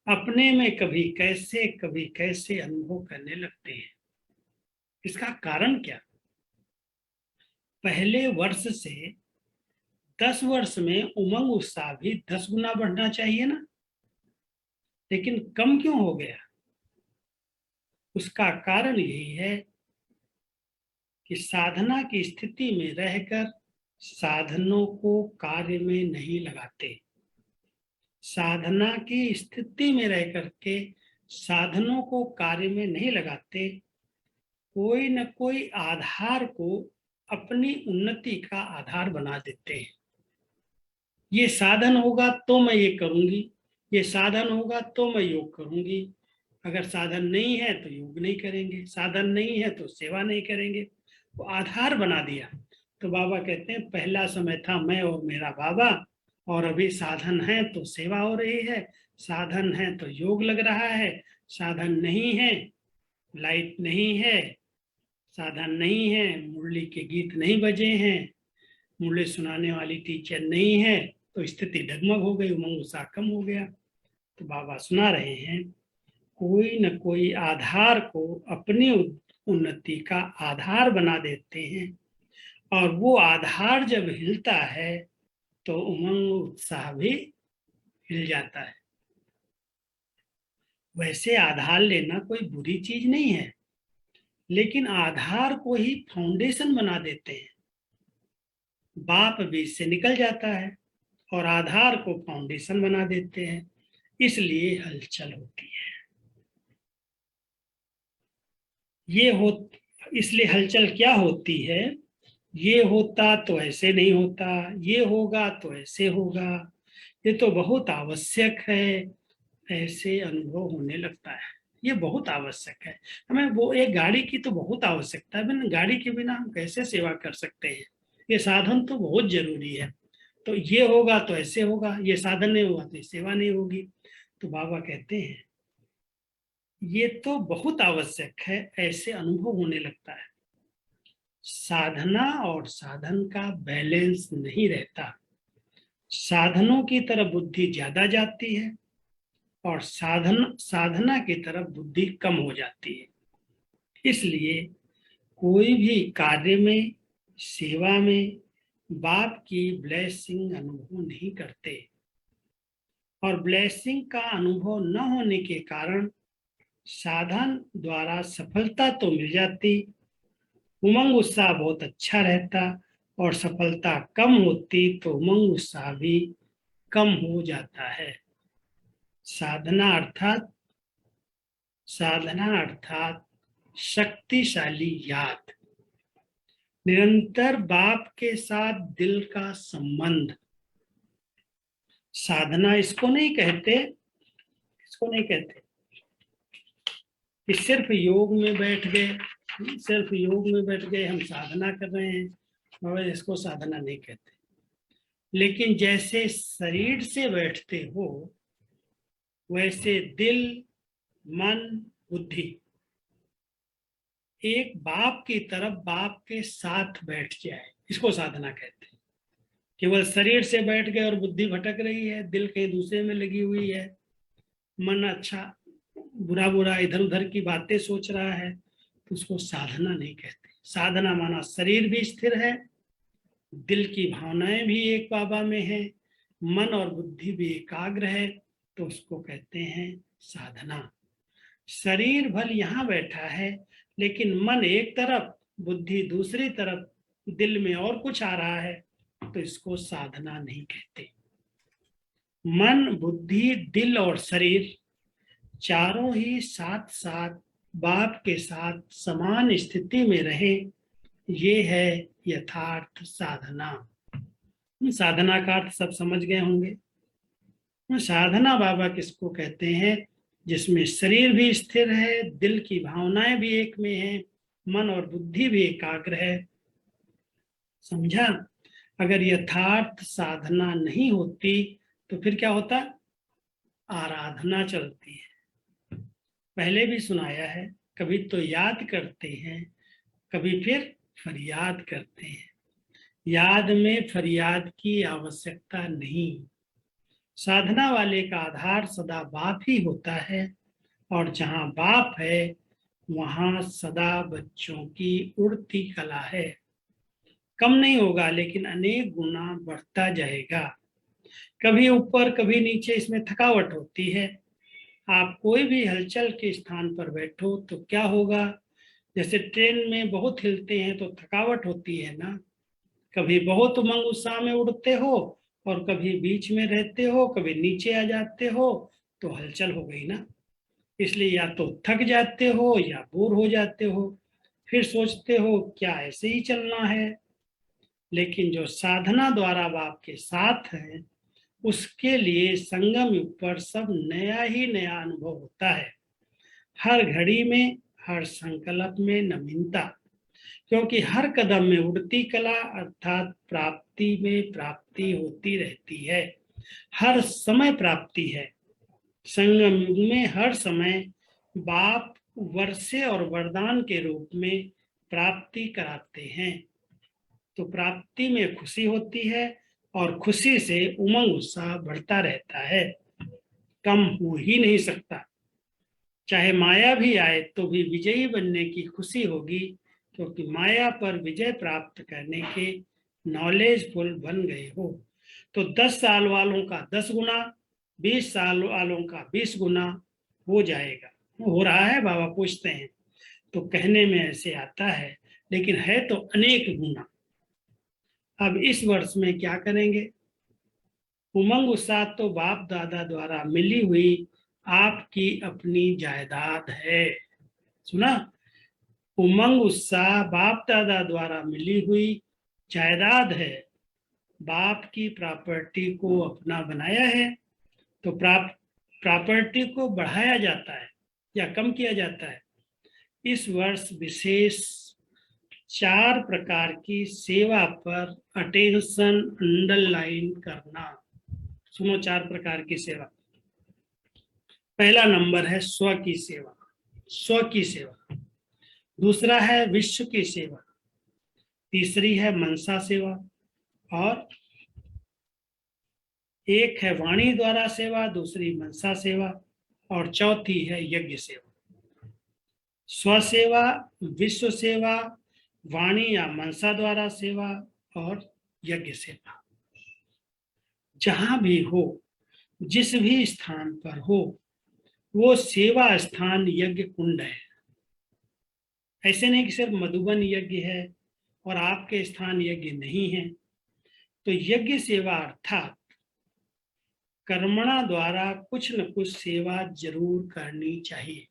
अपने में कभी कैसे अनुभव करने लगते हैं। इसका कारण क्या? पहले वर्ष से 10 वर्ष में उमंग उत्साह भी 10 गुना बढ़ना चाहिए ना, लेकिन कम क्यों हो गया? उसका कारण यही है कि साधना की स्थिति में रहकर साधनों को कार्य में नहीं लगाते। साधना की स्थिति में रह करके साधनों को कार्य में नहीं लगाते। कोई न कोई आधार को अपनी उन्नति का आधार बना देते हैं। ये साधन होगा तो मैं ये करूंगी, ये साधन होगा तो मैं योग करूंगी। अगर साधन नहीं है तो योग नहीं करेंगे, साधन नहीं है तो सेवा नहीं करेंगे। वो आधार बना दिया। तो बाबा कहते हैं पहला समय था मैं और मेरा बाबा, और अभी साधन है तो सेवा हो रही है, साधन है तो योग लग रहा है, साधन नहीं है, लाइट नहीं है, साधन नहीं है, मुरली के गीत नहीं बजे हैं, मुरली सुनाने वाली टीचर नहीं है, तो स्थिति डगमग हो गई, उमंग उत्साह कम हो गया। तो बाबा सुना रहे हैं कोई न कोई आधार को अपनी उन्नति का आधार बना देते हैं, और वो आधार जब हिलता है तो उमंग उत्साह भी हिल जाता है। वैसे आधार लेना कोई बुरी चीज नहीं है, लेकिन आधार को ही फाउंडेशन बना देते हैं। बाप बीज से निकल जाता है और आधार को फाउंडेशन बना देते हैं, इसलिए हलचल होती है। इसलिए हलचल क्या होती है? ये होता तो ऐसे नहीं होता, ये होगा तो ऐसे होगा, ये तो बहुत आवश्यक है, ऐसे अनुभव होने लगता है। ये बहुत आवश्यक है, हमें वो एक गाड़ी की तो बहुत आवश्यकता है। बिना गाड़ी के बिना हम कैसे सेवा कर सकते हैं? ये साधन तो बहुत जरूरी है। तो ये होगा तो ऐसे होगा, ये साधन नहीं होगा तो सेवा नहीं होगी। तो बाबा कहते हैं ये तो बहुत आवश्यक है, ऐसे अनुभव होने लगता है। साधना और साधन का बैलेंस नहीं रहता। साधनों की तरफ बुद्धि ज्यादा जाती है और साधना की तरफ बुद्धि कम हो जाती है। इसलिए कोई भी कार्य में, सेवा में बाप की ब्लेसिंग अनुभव नहीं करते, और ब्लेसिंग का अनुभव न होने के कारण साधन द्वारा सफलता तो मिल जाती, उमंग उत्साह बहुत अच्छा रहता, और सफलता कम होती तो उमंग उत्साह भी कम हो जाता है। साधना अर्थात शक्तिशाली याद, निरंतर बाप के साथ दिल का संबंध। साधना इसको नहीं कहते कि सिर्फ योग में बैठ गए हम साधना कर रहे हैं, और इसको साधना नहीं कहते। लेकिन जैसे शरीर से बैठते हो वैसे दिल, मन, बुद्धि एक बाप की तरफ, बाप के साथ बैठ जाए, इसको साधना कहते हैं। केवल शरीर से बैठ गए और बुद्धि भटक रही है, दिल कहीं दूसरे में लगी हुई है, मन अच्छा बुरा बुरा इधर उधर की बातें सोच रहा है, तो उसको साधना नहीं कहते। साधना माना शरीर भी स्थिर है, दिल की भावनाएं भी एक बाबा में है, मन और बुद्धि भी एकाग्र है, तो उसको कहते हैं साधना। शरीर भल यहाँ बैठा है, लेकिन मन एक तरफ, बुद्धि दूसरी तरफ, दिल में और कुछ आ रहा है, तो इसको साधना नहीं कहते। मन, बुद्धि, दिल और शरीर चारों ही साथ साथ बाप के साथ समान स्थिति में रहे, ये है यथार्थ साधना। साधना का अर्थ सब समझ गए होंगे। साधना बाबा किसको कहते हैं? जिसमें शरीर भी स्थिर है, दिल की भावनाएं भी एक में है, मन और बुद्धि भी एकाग्र है। समझा? अगर यथार्थ साधना नहीं होती तो फिर क्या होता? आराधना चलती है। पहले भी सुनाया है, कभी तो याद करते हैं, कभी फिर फरियाद करते हैं। याद में फरियाद की आवश्यकता नहीं। साधना वाले का आधार सदा बाप ही होता है, और जहां बाप है वहां सदा बच्चों की उड़ती कला है। कम नहीं होगा, लेकिन अनेक गुना बढ़ता जाएगा। कभी ऊपर कभी नीचे इसमें थकावट होती है। आप कोई भी हलचल के स्थान पर बैठो तो क्या होगा? जैसे ट्रेन में बहुत हिलते हैं तो थकावट होती है ना। कभी बहुत उमंग उत्साह में उड़ते हो और कभी बीच में रहते हो, कभी नीचे आ जाते हो, तो हलचल हो गई ना। इसलिए या तो थक जाते हो या बोर हो जाते हो, फिर सोचते हो क्या ऐसे ही चलना है। लेकिन जो साधना द्वारा बाप के साथ है, उसके लिए संगम युग पर सब नया ही नया अनुभव होता है। हर घड़ी में, हर संकल्प में नवीनता, क्योंकि हर कदम में उड़ती कला अर्थात प्राप्ति में प्राप्ति होती रहती है। हर समय प्राप्ति है। संगम युग में हर समय बाप वर्षे और वरदान के रूप में प्राप्ति कराते हैं, तो प्राप्ति में खुशी होती है और खुशी से उमंग उत्साह बढ़ता रहता है, कम हो ही नहीं सकता। चाहे माया भी आए तो भी विजयी बनने की खुशी होगी, क्योंकि माया पर विजय प्राप्त करने के नॉलेजफुल बन गए हो। तो 10 साल वालों का 10 गुना, 20 साल वालों का 20 गुना हो जाएगा। हो रहा है? बाबा पूछते हैं। तो कहने में ऐसे आता है, लेकिन है तो अनेक गुना। अब इस वर्ष में क्या करेंगे? उमंग उत्साह तो बाप दादा द्वारा मिली हुई आपकी अपनी जायदाद है। सुना? उमंग उत्साह बाप दादा द्वारा मिली हुई जायदाद है। बाप की प्रॉपर्टी को अपना बनाया है, तो प्रॉपर्टी को बढ़ाया जाता है या कम किया जाता है। इस वर्ष विशेष 4 प्रकार की सेवा पर अटेंशन अंडरलाइन करना। सुनो, 4 प्रकार की सेवा। पहला नंबर है स्व की सेवा, स्व की सेवा। दूसरा है विश्व की सेवा। तीसरी है मनसा सेवा। और एक है वाणी द्वारा सेवा, दूसरी मनसा सेवा, और चौथी है यज्ञ सेवा। स्व सेवा, विश्व सेवा, वाणी या मनसा द्वारा सेवा और यज्ञ सेवा। जहां भी हो, जिस भी स्थान पर हो, वो सेवा स्थान यज्ञ कुंड है। ऐसे नहीं कि सिर्फ मधुबन यज्ञ है और आपके स्थान यज्ञ नहीं है। तो यज्ञ सेवा अर्थात कर्मणा द्वारा कुछ न कुछ सेवा जरूर करनी चाहिए।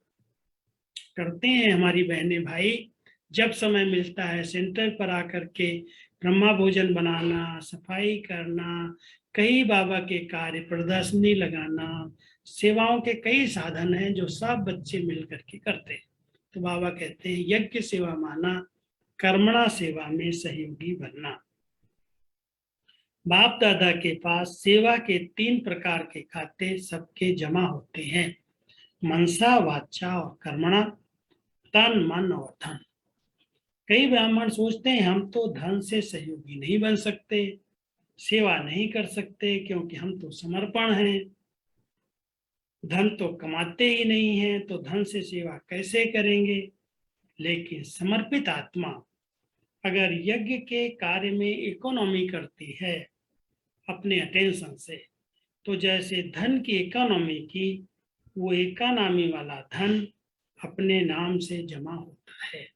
करते हैं हमारी बहनें भाई, जब समय मिलता है सेंटर पर आकर के ब्रह्मा भोजन बनाना, सफाई करना, कई बाबा के कार्य, प्रदर्शनी लगाना, सेवाओं के कई साधन हैं जो सब बच्चे मिल करके करते हैं। तो बाबा कहते हैं यज्ञ सेवा माना कर्मणा सेवा में सहयोगी बनना। बाप दादा के पास सेवा के 3 प्रकार के खाते सबके जमा होते हैं, मनसा, वाचा और कर्मणा, तन, मन और धन। कई ब्राह्मण सोचते हैं हम तो धन से सहयोगी नहीं बन सकते, सेवा नहीं कर सकते, क्योंकि हम तो समर्पण हैं, धन तो कमाते ही नहीं हैं, तो धन से सेवा कैसे करेंगे। लेकिन समर्पित आत्मा अगर यज्ञ के कार्य में इकोनॉमी करती है अपने अटेंशन से, तो जैसे धन की इकोनॉमी की, वो इकोनॉमी वाला धन अपने नाम से जमा होता है।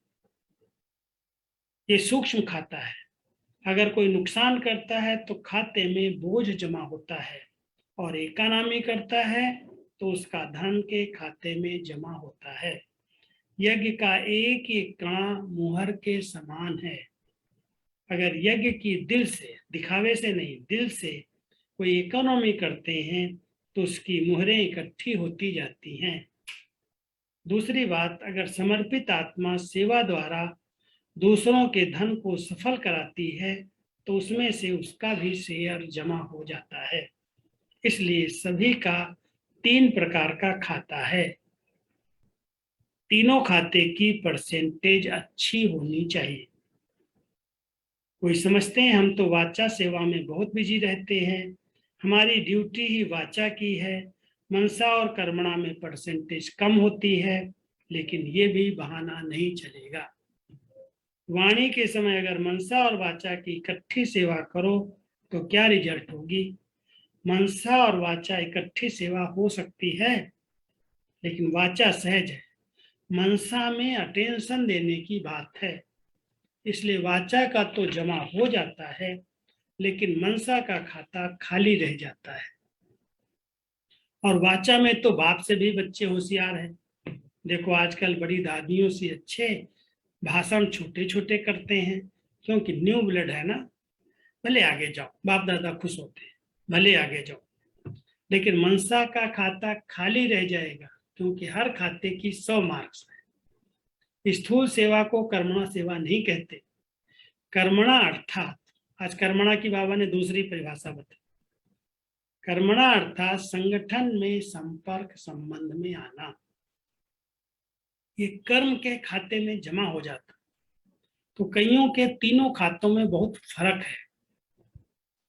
ये सूक्ष्म खाता है। अगर कोई नुकसान करता है तो खाते में बोझ जमा होता है, और इकोनॉमी करता है तो उसका धन के खाते में जमा होता है। यज्ञ का एक एक कणा मुहर के समान है। अगर यज्ञ की दिल से, दिखावे से नहीं, दिल से कोई इकोनॉमी करते हैं तो उसकी मुहरें इकट्ठी होती जाती हैं। दूसरी बात, अगर समर्पित आत्मा सेवा द्वारा दूसरों के धन को सफल कराती है तो उसमें से उसका भी शेयर जमा हो जाता है। इसलिए सभी का 3 प्रकार का खाता है। तीनों खाते की परसेंटेज अच्छी होनी चाहिए। कोई समझते हैं हम तो वाचा सेवा में बहुत बिजी रहते हैं, हमारी ड्यूटी ही वाचा की है, मनसा और कर्मणा में परसेंटेज कम होती है। लेकिन ये भी बहाना नहीं चलेगा। वाणी के समय अगर मनसा और वाचा की इकट्ठी सेवा करो तो क्या रिजल्ट होगी। मनसा और वाचा इकट्ठी सेवा हो सकती है, लेकिन वाचा सहज है, मनसा में अटेंशन देने की बात है। इसलिए वाचा का तो जमा हो जाता है, लेकिन मनसा का खाता खाली रह जाता है। और वाचा में तो बाप से भी बच्चे होशियार हैं। देखो आजकल बड़ी दादियों से अच्छे भाषण छोटे छोटे करते हैं, क्योंकि न्यू ब्लड है ना। भले आगे जाओ, बाप दादा खुश होते हैं, भले आगे जाओ। लेकिन मनसा का खाता खाली रह जाएगा, क्योंकि हर खाते की 100 मार्क्स है। स्थूल सेवा को कर्मणा सेवा नहीं कहते। कर्मणा अर्थात, आज कर्मणा की बाबा ने दूसरी परिभाषा बताई। कर्मणा अर्थात संगठन में संपर्क संबंध में आना। ये कर्म के खाते में जमा हो जाता। तो कईयों के तीनों खातों में बहुत फर्क है,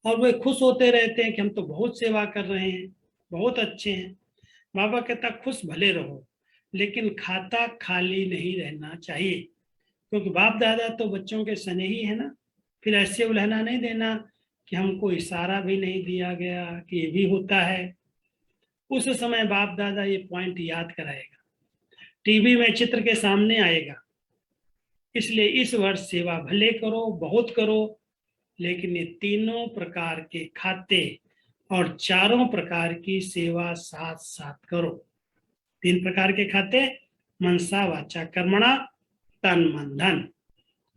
और वे खुश होते रहते हैं कि हम तो बहुत सेवा कर रहे हैं, बहुत अच्छे हैं। बाबा कहता खुश भले रहो, लेकिन खाता खाली नहीं रहना चाहिए, क्योंकि बाप दादा तो बच्चों के स्नेही है ना। फिर ऐसे उलझना नहीं देना कि हमको इशारा भी नहीं दिया गया कि ये भी होता है। उस समय बाप दादा ये पॉइंट याद कराएगा, टीवी में चित्र के सामने आएगा। इसलिए इस वर्ष सेवा भले करो, बहुत करो, लेकिन ये तीनों प्रकार के खाते और चारों प्रकार की सेवा साथ साथ करो। 3 प्रकार के खाते, मनसा वाचा कर्मणा, तन मन धन,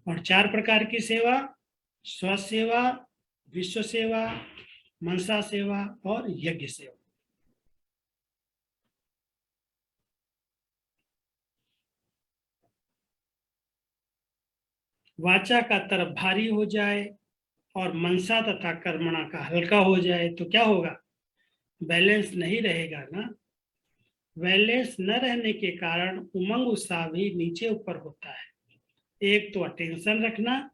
और 4 प्रकार की सेवा, स्व सेवा, विश्व सेवा, मनसा सेवा और यज्ञ सेवा। वाचा का तरफ भारी हो जाए और मनसा तथा कर्मणा का हल्का हो जाए तो क्या होगा, बैलेंस नहीं रहेगा ना। बैलेंस न रहने के कारण उमंग उत्साह भी नीचे ऊपर होता है। एक तो अटेंशन रखना,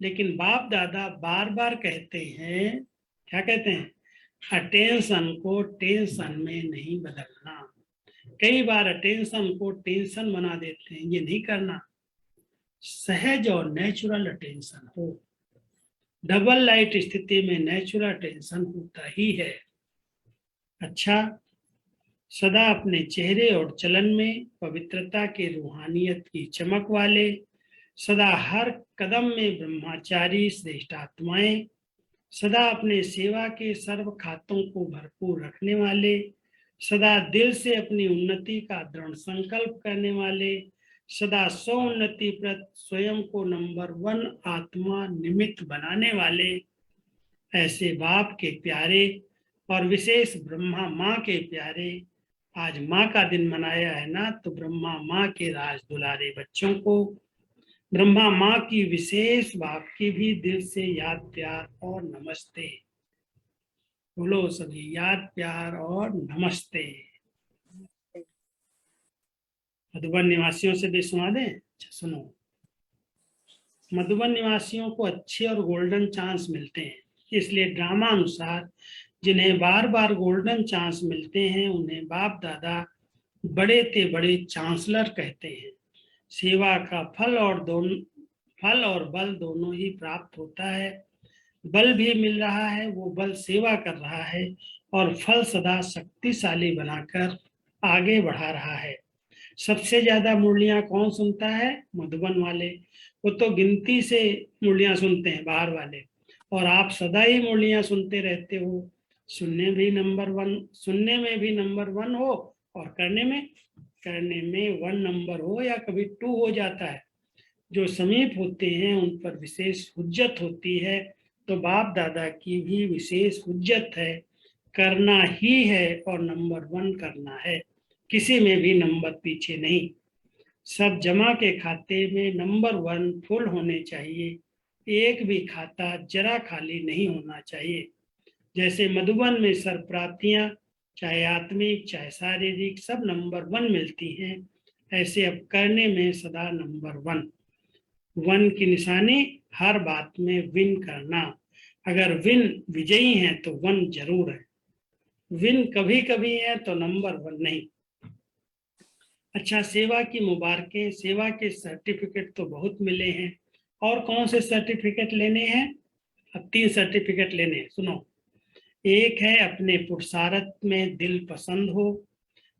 लेकिन बाप दादा बार बार कहते हैं, क्या कहते हैं, अटेंशन को टेंशन में नहीं बदलना। कई बार अटेंशन को टेंशन बना देते हैं, ये नहीं करना। सहज और नेचुरल अटेंशन हो। डबल लाइट स्थिति में नेचुरल अटेंशन होता ही है। अच्छा, सदा अपने चेहरे और चलन में पवित्रता के रूहानियत की चमक वाले, सदा हर कदम में ब्रह्मचारी श्रेष्ठ आत्माएं, सदा अपने सेवा के सर्व खातों को भरपूर रखने वाले, सदा दिल से अपनी उन्नति का दृढ़ संकल्प करने वाले, सदा स्वोन्नति प्रत स्वयं को नंबर 1 आत्मा निमित्त बनाने वाले, ऐसे बाप के प्यारे और विशेष ब्रह्मा माँ के प्यारे, आज माँ का दिन मनाया है ना, तो ब्रह्मा माँ के राज दुलारे बच्चों को ब्रह्मा माँ की विशेष बाप की भी दिल से याद प्यार और नमस्ते। बोलो सभी, याद प्यार और नमस्ते। मधुबन निवासियों से भी सुना दें। अच्छा सुनो, मधुबन निवासियों को अच्छे और गोल्डन चांस मिलते हैं, इसलिए ड्रामा अनुसार जिन्हें बार बार गोल्डन चांस मिलते हैं उन्हें बाप दादा बड़े ते बड़े चांसलर कहते हैं। सेवा का फल और बल दोनों ही प्राप्त होता है। बल भी मिल रहा है, वो बल सेवा कर रहा है, और फल सदा शक्तिशाली बनाकर आगे बढ़ा रहा है। सबसे ज्यादा मुरलियां कौन सुनता है? मधुबन वाले। वो तो गिनती से मुरलियां सुनते हैं बाहर वाले, और आप सदा ही मुरलियां सुनते रहते हो। सुनने में भी नंबर 1 हो, और करने में 1 नंबर हो या कभी 2 हो जाता है। जो समीप होते हैं उन पर विशेष हुज्जत होती है, तो बाप दादा की भी विशेष हुज्जत है। करना ही है और नंबर 1 करना है, किसी में भी नंबर पीछे नहीं। सब जमा के खाते में नंबर 1 फुल होने चाहिए, एक भी खाता जरा खाली नहीं होना चाहिए। जैसे मधुबन में सर्वप्राप्तियां चाहे आत्मिक चाहे शारीरिक सब नंबर 1 मिलती हैं, ऐसे अब करने में सदा नंबर 1 की निशानी हर बात में विन करना। अगर विन विजयी है तो 1 जरूर है, विन कभी कभी है तो नंबर 1 नहीं। अच्छा, सेवा की मुबारकें, सेवा के सर्टिफिकेट तो बहुत मिले हैं, और कौन से सर्टिफिकेट लेने हैं? अब 3 सर्टिफिकेट लेने हैं, सुनो। एक है अपने पुरुषार्थ में दिल पसंद हो,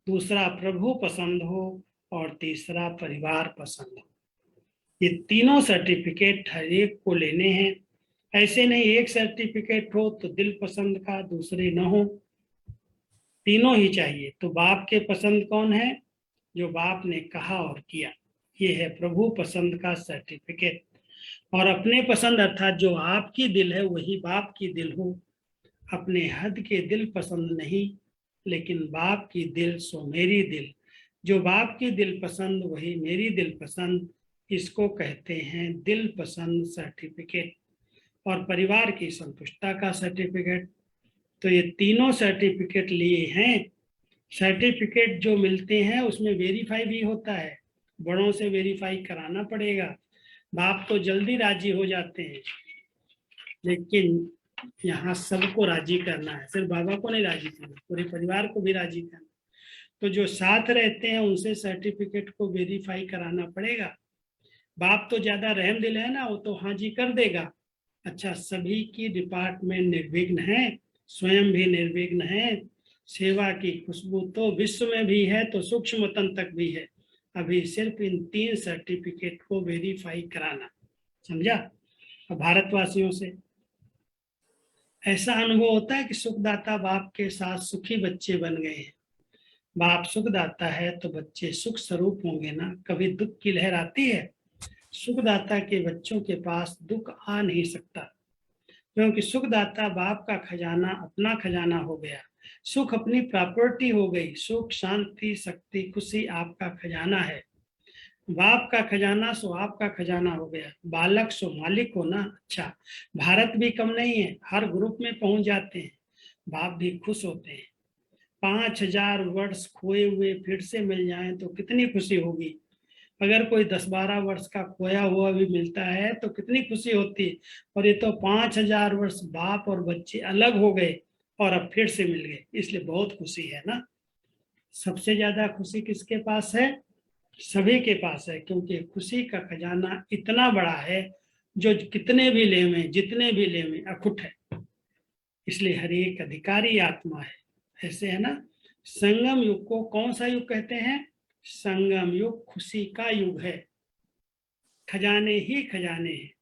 दूसरा प्रभु पसंद हो, और तीसरा परिवार पसंद हो। ये तीनों सर्टिफिकेट हर एक को लेने हैं। ऐसे नहीं एक सर्टिफिकेट हो तो दिल पसंद का, दूसरे न हो, तीनों ही चाहिए। तो बाप के पसंद कौन है? जो बाप ने कहा और किया, ये है प्रभु पसंद का सर्टिफिकेट। और अपने पसंद अर्थात जो आपकी दिल है वही बाप की दिल हो। अपने हद के दिल पसंद नहीं, लेकिन बाप की दिल सो मेरी दिल। जो बाप की दिल पसंद वही मेरी दिल पसंद, इसको कहते हैं दिल पसंद सर्टिफिकेट। और परिवार की संतुष्टता का सर्टिफिकेट। तो ये तीनों सर्टिफिकेट लिए हैं। सर्टिफिकेट जो मिलते हैं उसमें वेरीफाई भी होता है, बड़ों से वेरीफाई कराना पड़ेगा। बाप तो जल्दी राजी हो जाते हैं, लेकिन यहाँ सबको राजी करना है, सिर्फ बाबा को नहीं राजी करना, पूरे परिवार को भी राजी करना। तो जो साथ रहते हैं उनसे सर्टिफिकेट को वेरीफाई कराना पड़ेगा। बाप तो ज्यादा रहम दिल है ना, वो तो हाँ जी कर देगा। अच्छा, सभी की डिपार्टमेंट निर्विघ्न है, स्वयं भी निर्विघ्न है। सेवा की खुशबू तो विश्व में भी है, तो सूक्ष्म तन तक भी है। अभी सिर्फ इन 3 सर्टिफिकेट को वेरीफाई कराना, समझा? भारतवासियों से ऐसा अनुभव होता है कि सुखदाता बाप के साथ सुखी बच्चे बन गए हैं। बाप सुखदाता है तो बच्चे सुख स्वरूप होंगे ना। कभी दुख की लहर आती है? सुखदाता के बच्चों के पास दुख आ नहीं सकता, क्योंकि सुखदाता बाप का खजाना अपना खजाना हो गया, सुख अपनी प्रॉपर्टी हो गई। सुख शांति शक्ति खुशी आपका खजाना है। बाप का खजाना सो आपका खजाना हो गया। बालक सो मालिक हो ना। अच्छा, भारत भी कम नहीं है, हर ग्रुप में पहुंच जाते हैं, बाप भी खुश होते हैं। 5,000 वर्ष खोए हुए फिर से मिल जाएं तो कितनी खुशी होगी। अगर कोई 10-12 वर्ष का खोया हुआ भी मिलता है तो कितनी खुशी होती है। और ये तो 5,000 वर्ष बाप और बच्चे अलग हो गए और अब फिर से मिल गए, इसलिए बहुत खुशी है ना। सबसे ज्यादा खुशी किसके पास है? सभी के पास है, क्योंकि खुशी का खजाना इतना बड़ा है जो कितने भी लेवें, जितने भी लेवें, अखुट है। इसलिए हर एक अधिकारी आत्मा है, ऐसे है ना। संगम युग को कौन सा युग कहते हैं? संगम युग खुशी का युग है। खजाने ही खजाने हैं,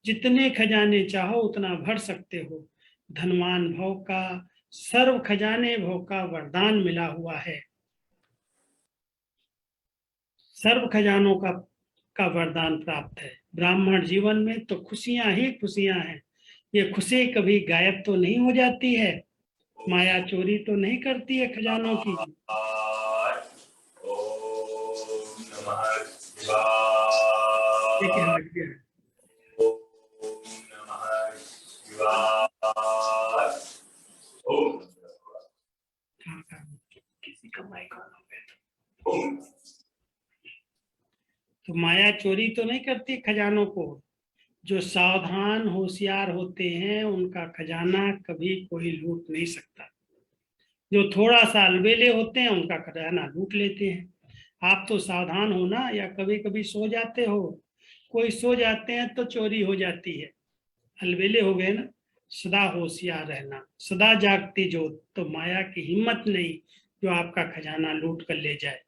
जितने खजाने चाहो उतना भर सकते हो। धनवान भव का, सर्व खजाने भव का वरदान मिला हुआ है। सर्व खजानों का वरदान प्राप्त है। ब्राह्मण जीवन में तो खुशियां ही खुशियां हैं। ये खुशी कभी गायब तो नहीं हो जाती है, माया चोरी तो नहीं करती है खजानों की। ये क्या हट गया? किसी का माइक ऑन हो गया तो माया चोरी तो नहीं करती खजानों को। जो सावधान होशियार होते हैं उनका खजाना कभी कोई लूट नहीं सकता। जो थोड़ा सा अलबेले होते हैं उनका खजाना लूट लेते हैं। आप तो सावधान हो ना, या कभी कभी सो जाते हो? कोई सो जाते हैं तो चोरी हो जाती है, अलबेले हो गए ना। सदा होशियार रहना, सदा जागती जोत, तो माया की हिम्मत नहीं जो आपका खजाना लूट कर ले जाए।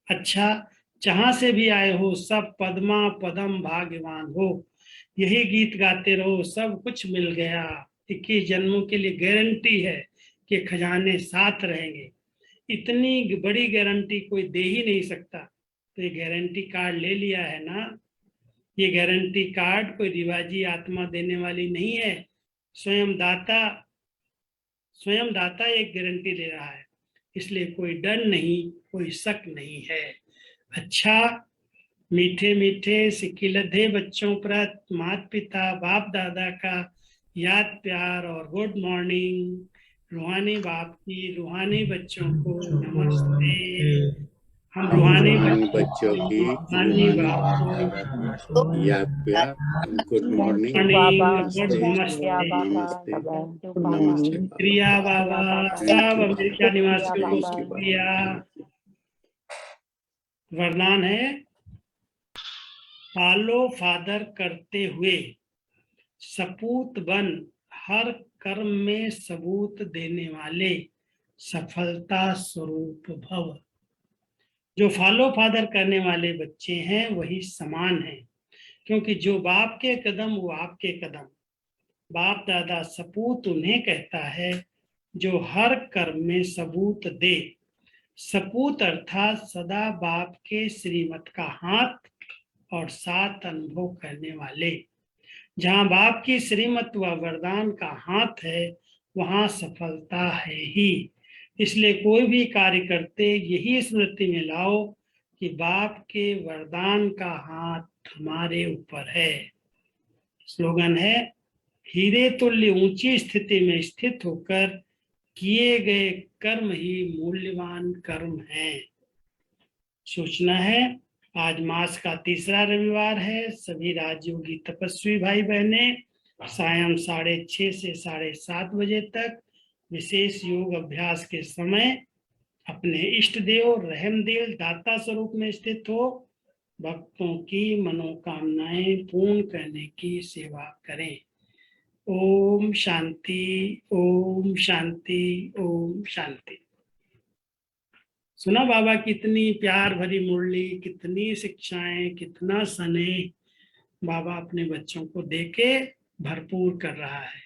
अच्छा, जहां से भी आए हो सब पद्मा पदम भाग्यवान हो। यही गीत गाते रहो, सब कुछ मिल गया। 21 जन्मों के लिए गारंटी है कि खजाने साथ रहेंगे। इतनी बड़ी गारंटी कोई दे ही नहीं सकता, तो ये गारंटी कार्ड ले लिया है ना। ये गारंटी कार्ड कोई रिवाजी आत्मा देने वाली नहीं है, स्वयं दाता एक गारंटी ले रहा है। इसलिए कोई डर नहीं, कोई शक नहीं है। अच्छा, मीठे मीठे सिकिलधे बच्चों पर माता पिता बाप दादा का याद प्यार और गुड मॉर्निंग। रूहानी बाप की रूहानी बच्चों को नमस्ते। हम रूहानी बच्चों की रूहानी बाप को याद प्यार, गुड मॉर्निंग, नमस्ते, नमस्ते, नमस्ते क्रिया बाबा, सब अमेरिका निवासियों को बाबा। क्रिया। वरदान है, फॉलो फादर करते हुए सपूत बन, हर कर्म में सबूत देने वाले सफलता स्वरूप भव। जो फॉलो फादर करने वाले बच्चे हैं वही समान हैं, क्योंकि जो बाप के कदम वो आपके कदम। बाप दादा सपूत उन्हें कहता है जो हर कर्म में सबूत दे। सपूत अर्थात सदा बाप के श्रीमत का हाथ और साथ अनुभव करने वाले। जहां बाप की श्रीमत व वरदान का हाथ है वहां सफलता है ही। इसलिए कोई भी कार्य करते यही स्मृति में लाओ कि बाप के वरदान का हाथ हमारे ऊपर है। स्लोगन है, हीरे तुल्य ऊंची स्थिति में स्थित होकर किए गए कर्म ही मूल्यवान कर्म है। सूचना है, आज मास का तीसरा रविवार है। सभी राजयोगी तपस्वी भाई बहने सायं 6:30 से 7:30 बजे तक विशेष योग अभ्यास के समय अपने इष्ट देव रहमदिल दाता स्वरूप में स्थित हो भक्तों की मनोकामनाएं पूर्ण करने की सेवा करें। ओम शांति, ओम शांति, ओम शांति। सुना बाबा कितनी प्यार भरी मुरली, कितनी शिक्षाएं, कितना स्नेह बाबा अपने बच्चों को देके भरपूर कर रहा है।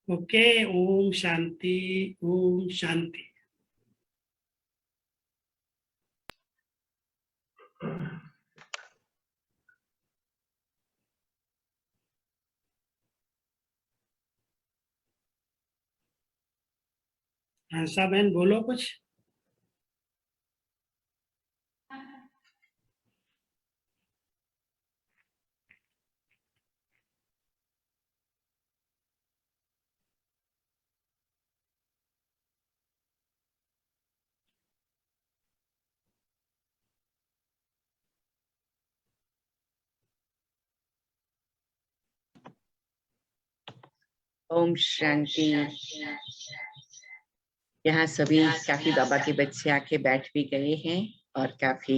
ओके, ओम शांति, ओम शांति। हंसा बहन बोलो कुछ। ओम शांति। यहाँ सभी काफी बाबा के बच्चे आके बैठ भी गए हैं और काफी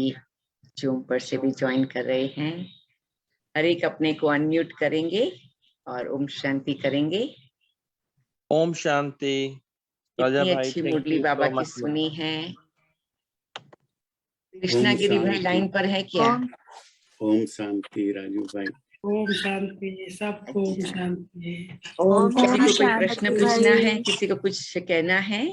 जूम पर से भी ज्वाइन कर रहे हैं। हर एक अपने को अनम्यूट करेंगे और ओम शांति करेंगे। ओम शांति। राजा इतनी भाई, अच्छी thank Murali you Baba so की much. सुनी है। कृष्णा गिरी भाई शांति। लाइन पर है क्या? ओम शांति राजू भाई। ओम शांति, सबको ओम अच्छा। शांति। ओम, किसी को कोई शांति प्रश्न भाई। पूछना है, किसी को कुछ कहना है?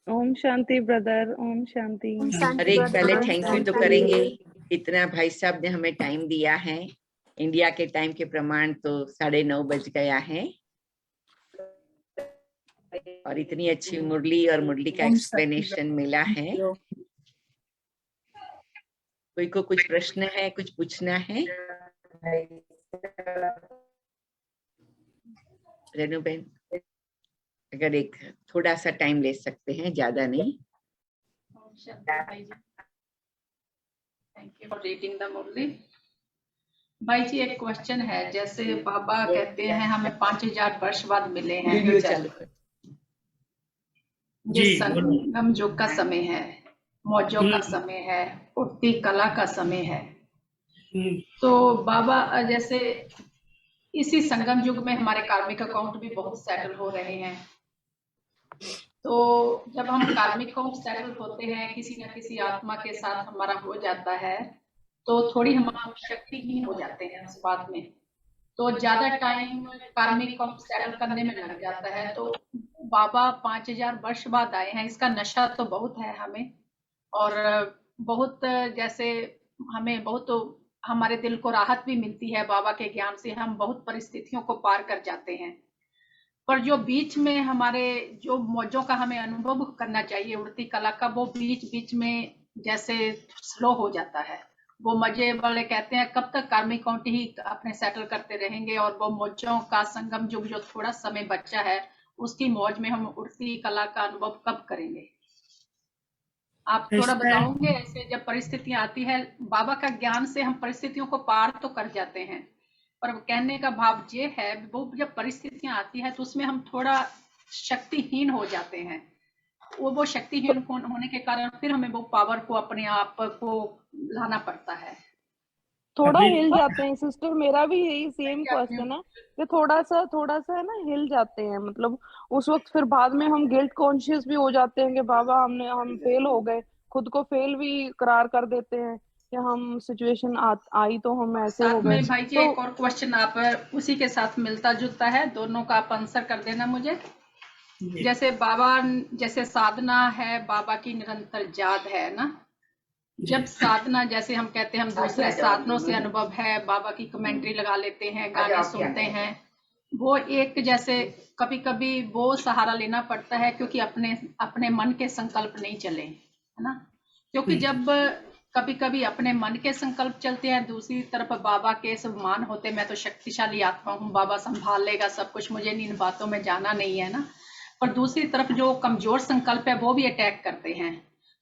ओम शांति ब्रदर, ओम शांति। हर एक पहले थैंक यू तो करेंगे। इतना भाई साहब ने हमें टाइम दिया है। इंडिया के टाइम के प्रमाण तो 9:30 बज गया है और इतनी अच्छी मुरली और मुरली का एक्सप्लेनेशन मिला है। कोई को कुछ प्रश्न है, कुछ पूछना है? रेनू बहन, अगर एक थोड़ा सा टाइम ले सकते हैं, ज्यादा नहीं। ओम शांति भाई जी, thank you for reading the Murli. भाई जी एक क्वेश्चन है, जैसे बाबा कहते हैं हमें 5000 वर्ष बाद मिले हैं, वीडियो चालू कर। ये जी, संगम युग का समय है, मौजों का समय है, उठती कला का समय है। तो बाबा जैसे इसी संगम युग में हमारे कार्मिक अकाउंट भी बहुत सेटल हो रहे हैं। तो जब हम कार्मिक अकाउंट सेटल होते हैं, किसी न किसी आत्मा के साथ हमारा हो जाता है, तो थोड़ी हम शक्तिहीन हो जाते हैं उस बात में। तो ज्यादा टाइम कार्मिक अकाउंट सेटल करने में लग जाता है। तो बाबा 5000 वर्ष बाद आए हैं, इसका नशा तो बहुत है हमें, और बहुत जैसे हमें बहुत हमारे दिल को राहत भी मिलती है बाबा के ज्ञान से। हम बहुत परिस्थितियों को पार कर जाते हैं, पर जो बीच में हमारे जो मौजों का हमें अनुभव करना चाहिए, उड़ती कला का, वो बीच बीच में जैसे स्लो हो जाता है। वो मजे वाले कहते हैं कब तक कार्मिक अकाउंट ही अपने सेटल करते रहेंगे, और वो मौजों का संगम युग जो थोड़ा समय बचा है, उसकी मौज में हम उड़ती कला का अनुभव कब करेंगे? आप थोड़ा बताओगे? ऐसे जब परिस्थितियां आती है, बाबा का ज्ञान से हम परिस्थितियों को पार तो कर जाते हैं, पर कहने का भाव ये है, वो जब परिस्थितियां आती है तो उसमें हम थोड़ा शक्तिहीन हो जाते हैं। वो शक्तिहीन होने के कारण फिर हमें वो पावर को अपने आप को लाना पड़ता है। थोड़ा हिल जाते हैं सिस्टर, मेरा भी यही सेम क्वेश्चन है कि थोड़ा सा है ना, हिल जाते हैं। मतलब उस वक्त फिर बाद में हम गिल्ट कॉन्शियस भी हो जाते हैं कि बाबा हम फेल हो गए, खुद को फेल भी करार कर देते हैं कि हम सिचुएशन आई तो हम ऐसे हो साथ गए। में भाई जी एक और क्वेश्चन आप उसी के साथ मिलता जुलता है, दोनों का आप आंसर कर देना मुझे। जैसे बाबा, जैसे साधना है बाबा की निरंतर याद है ना, जब साधना जैसे हम कहते हैं हम दूसरे साधनों से अनुभव है, बाबा की कमेंट्री लगा लेते हैं, गाने सुनते हैं, वो एक जैसे कभी कभी वो सहारा लेना पड़ता है, क्योंकि अपने मन के संकल्प नहीं चले, है ना। क्योंकि जब कभी कभी अपने मन के संकल्प चलते हैं, दूसरी तरफ बाबा के सम्मान होते, मैं तो शक्तिशाली आत्मा हूँ, बाबा संभाल लेगा सब कुछ, मुझे इन बातों में जाना नहीं है ना। पर दूसरी तरफ जो कमजोर संकल्प है वो भी अटैक करते हैं,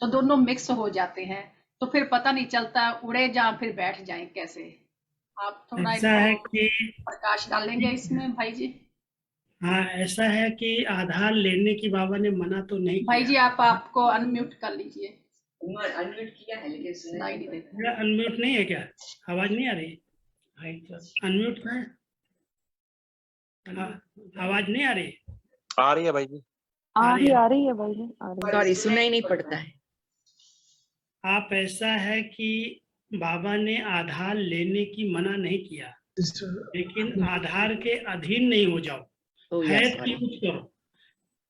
तो दोनों मिक्स हो जाते हैं, तो फिर पता नहीं चलता उड़े जा फिर बैठ जाए कैसे। आप थोड़ा ऐसा है कि प्रकाश डालेंगे इसमें भाई जी? हाँ, ऐसा है कि आधार लेने की बाबा ने मना तो नहीं भाई जी किया। आपको अनम्यूट कर लीजिए। अनम्यूट किया है लेकिन सुनाई नहीं देता। अनम्यूट नहीं है क्या? आवाज नहीं आ रही? अनम्यूट है? आवाज नहीं आ रही? आ रही है भाई जी। आ रही है भाई जी, आ रही है। सॉरी, सुनाई नहीं पड़ता है। आप ऐसा है कि बाबा ने आधार लेने की मना नहीं किया, लेकिन आधार के अधीन नहीं हो जाओ। है तो यूज करो,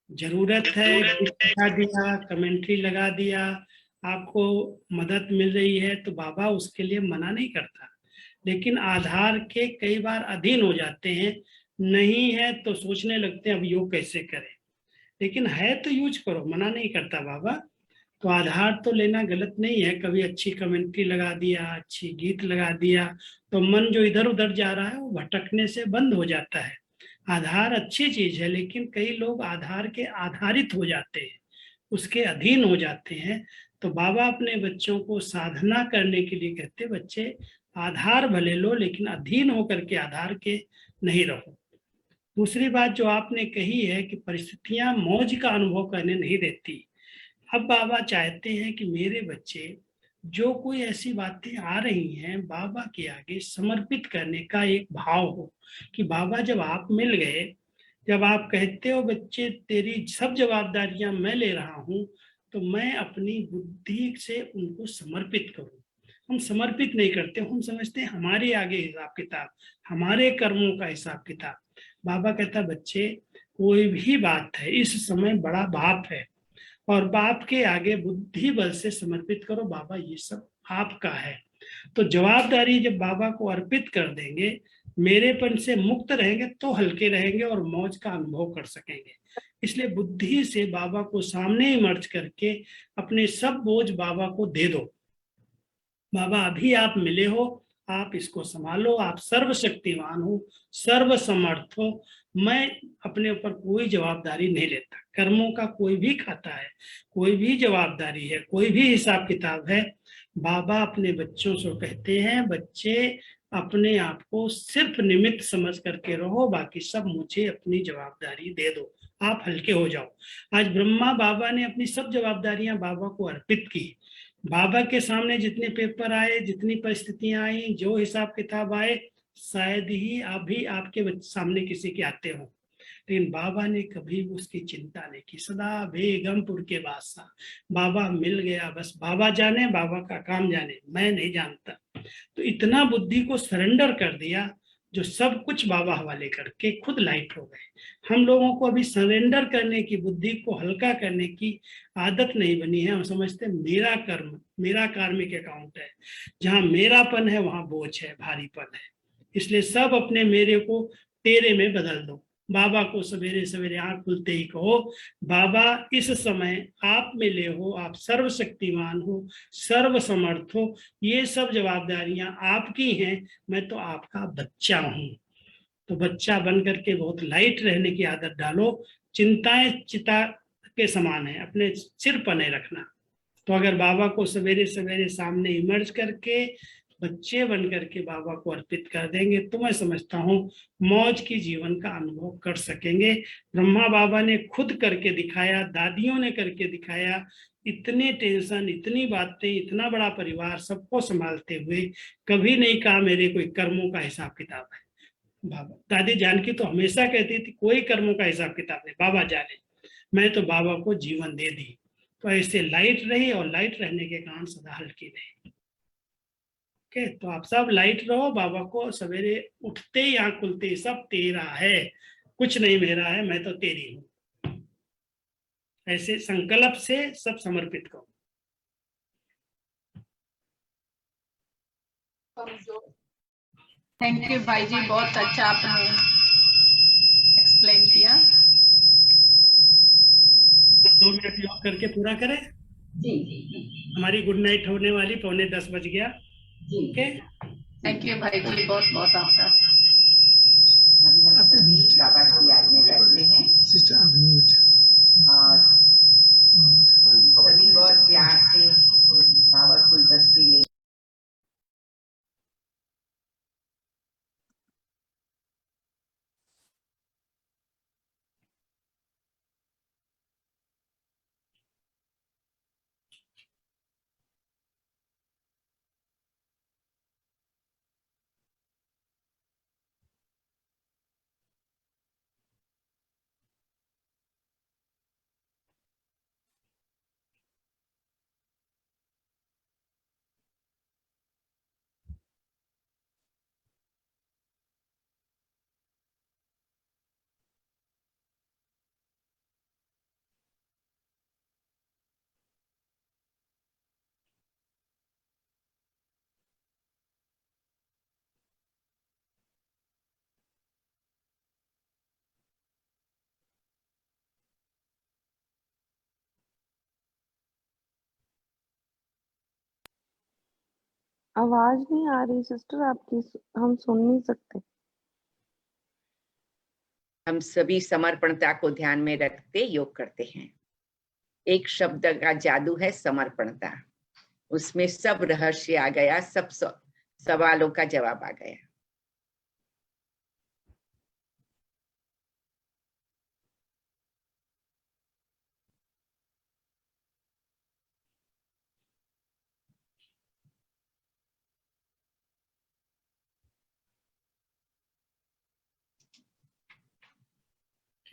जरूरत है लगा दिया, कमेंट्री लगा दिया, आपको मदद मिल रही है तो बाबा उसके लिए मना नहीं करता। लेकिन आधार के कई बार अधीन हो जाते हैं, नहीं है तो सोचने लगते हैं अब योग कैसे करें। लेकिन है तो यूज करो, मना नहीं करता बाबा। तो आधार तो लेना गलत नहीं है। कभी अच्छी कमेंट्री लगा दिया, अच्छी गीत लगा दिया, तो मन जो इधर उधर जा रहा है वो भटकने से बंद हो जाता है। आधार अच्छी चीज है, लेकिन कई लोग आधार के आधारित हो जाते हैं, उसके अधीन हो जाते हैं। तो बाबा अपने बच्चों को साधना करने के लिए कहते, बच्चे आधार भले लो लेकिन अधीन होकर के आधार के नहीं रहो। दूसरी बात जो आपने कही है कि परिस्थितियां मौज का अनुभव करने नहीं देती। अब बाबा चाहते हैं कि मेरे बच्चे जो कोई ऐसी बातें आ रही हैं बाबा के आगे समर्पित करने का एक भाव हो कि बाबा जब आप मिल गए, जब आप कहते हो बच्चे तेरी सब जवाबदारियां मैं ले रहा हूं, तो मैं अपनी बुद्धि से उनको समर्पित करूं। हम समर्पित नहीं करते, हम समझते हैं हमारे आगे हिसाब किताब, हमारे कर्मों का हिसाब किताब। बाबा कहता बच्चे कोई भी बात है इस समय बड़ा बाप है और बाप के आगे बुद्धि बल से समर्पित करो, बाबा ये सब आपका है। तो जवाबदारी जब बाबा को अर्पित कर देंगे, मेरेपन से मुक्त रहेंगे तो हल्के रहेंगे और मौज का अनुभव कर सकेंगे। इसलिए बुद्धि से बाबा को सामने ही मर्ज करके अपने सब बोझ बाबा को दे दो। बाबा अभी आप मिले हो, आप इसको संभालो, आप सर्वशक्तिमान हो, सर्व समर्थ हो, मैं अपने ऊपर कोई जवाबदारी नहीं लेता। कर्मों का कोई भी खाता है, कोई भी जवाबदारी है, कोई भी हिसाब किताब है। बाबा अपने बच्चों से कहते हैं बच्चे अपने आप को सिर्फ निमित्त समझ करके रहो, बाकी सब मुझे अपनी जवाबदारी दे दो, आप हल्के हो जाओ। आज ब्रह्मा बाबा ने अपनी सब जवाबदारियां बाबा को अर्पित की। बाबा के सामने जितने पेपर आए, जितनी परिस्थितियां आई, जो हिसाब किताब आए, शायद ही अभी आपके सामने किसी के आते हो, लेकिन बाबा ने कभी उसकी चिंता नहीं की। सदा बेगमपुर के बादशाह, बाबा मिल गया, बस बाबा जाने, बाबा का काम जाने, मैं नहीं जानता। तो इतना बुद्धि को सरेंडर कर दिया, जो सब कुछ बाबा हवाले करके खुद लाइट हो गए। हम लोगों को अभी सरेंडर करने की, बुद्धि को हल्का करने की आदत नहीं बनी है। हम समझते हैं मेरा कर्म, मेरा कार्मिक अकाउंट है, जहां मेरापन है वहां बोझ है, भारीपन है। इसलिए सब अपने मेरे को तेरे में बदल दो। बाबा को सवेरे सवेरे आंख खुलते ही कहो बाबा इस समय आप मिले हो, आप सर्वशक्तिमान हो, सर्व समर्थ हो, ये सब जवाबदारियां आपकी हैं, मैं तो आपका बच्चा हूं। तो बच्चा बन करके बहुत लाइट रहने की आदत डालो। चिंताएं चिता के समान है, अपने सिर पर नहीं रखना। तो अगर बाबा को सवेरे सवेरे सामने इमर्ज करके बच्चे बन करके बाबा को अर्पित कर देंगे, तो मैं समझता हूँ मौज की जीवन का अनुभव कर सकेंगे। ब्रह्मा बाबा ने खुद करके दिखाया, दादियों ने करके दिखाया। इतने टेंशन, इतनी बातें, इतना बड़ा परिवार सबको संभालते हुए कभी नहीं कहा मेरे कोई कर्मों का हिसाब किताब है। बाबा, दादी जानकी तो हमेशा कहती थी कोई कर्मों का हिसाब किताब नहीं, बाबा जाने। मैं तो बाबा को जीवन दे दी। तो ऐसे लाइट रही और लाइट रहने के कारण सदा हल्की रही। ओके, तो आप सब लाइट रहो। बाबा को सवेरे उठते ही आंख खुलते ही सब तेरा है, कुछ नहीं मेरा है, मैं तो तेरी हूं। ऐसे संकल्प से सब समर्पित करो। थैंक यू भाई जी, बहुत अच्छा आपने एक्सप्लेन किया। 2 मिनट योग करके पूरा करें। जी जी हमारी गुड नाइट होने वाली, 9:45 बज गया। जी। ओके, थैंक यू भाई जी, बहुत बहुत आपका। अभी हम सभी बाबा की याद में बैठे हैं सिस्टर आप म्यूट और सभी बहुत प्यार से पावरफुल दृष्टि ले आवाज नहीं आ रही सिस्टर आपकी, हम सुन नहीं सकते। हम सभी समर्पणता को ध्यान में रखते योग करते हैं। एक शब्द का जादू है समर्पणता, उसमें सब रहस्य आ गया, सब सवालों का जवाब आ गया।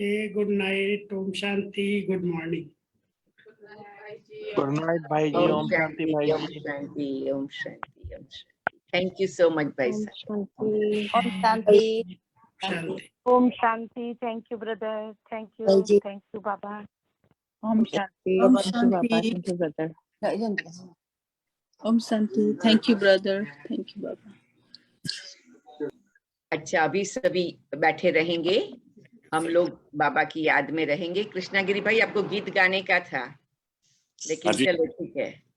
Okay, good night. Om Shanti. Good morning. Good night भाई जी, ओम ओम शांति शांति, भाई ओम जी। शांति, Om Shanti, Om Shanti. Thank you so much भाई ओम साहब। शांति। Om Shanti. Shanti. Om Shanti. Thank you, brother. Thank you. Bye. Thank you, Baba. Om Shanti. Om Thank you, Baba. Shanti. Thank you, brother. Om Shanti. Thank you, brother. Thank you, Baba. अच्छा, अभी सभी बैठे रहेंगे, हम लोग बाबा की याद में रहेंगे। कृष्णागिरी भाई, आपको गीत गाने का था, लेकिन हाँ जी। चलो ठीक है।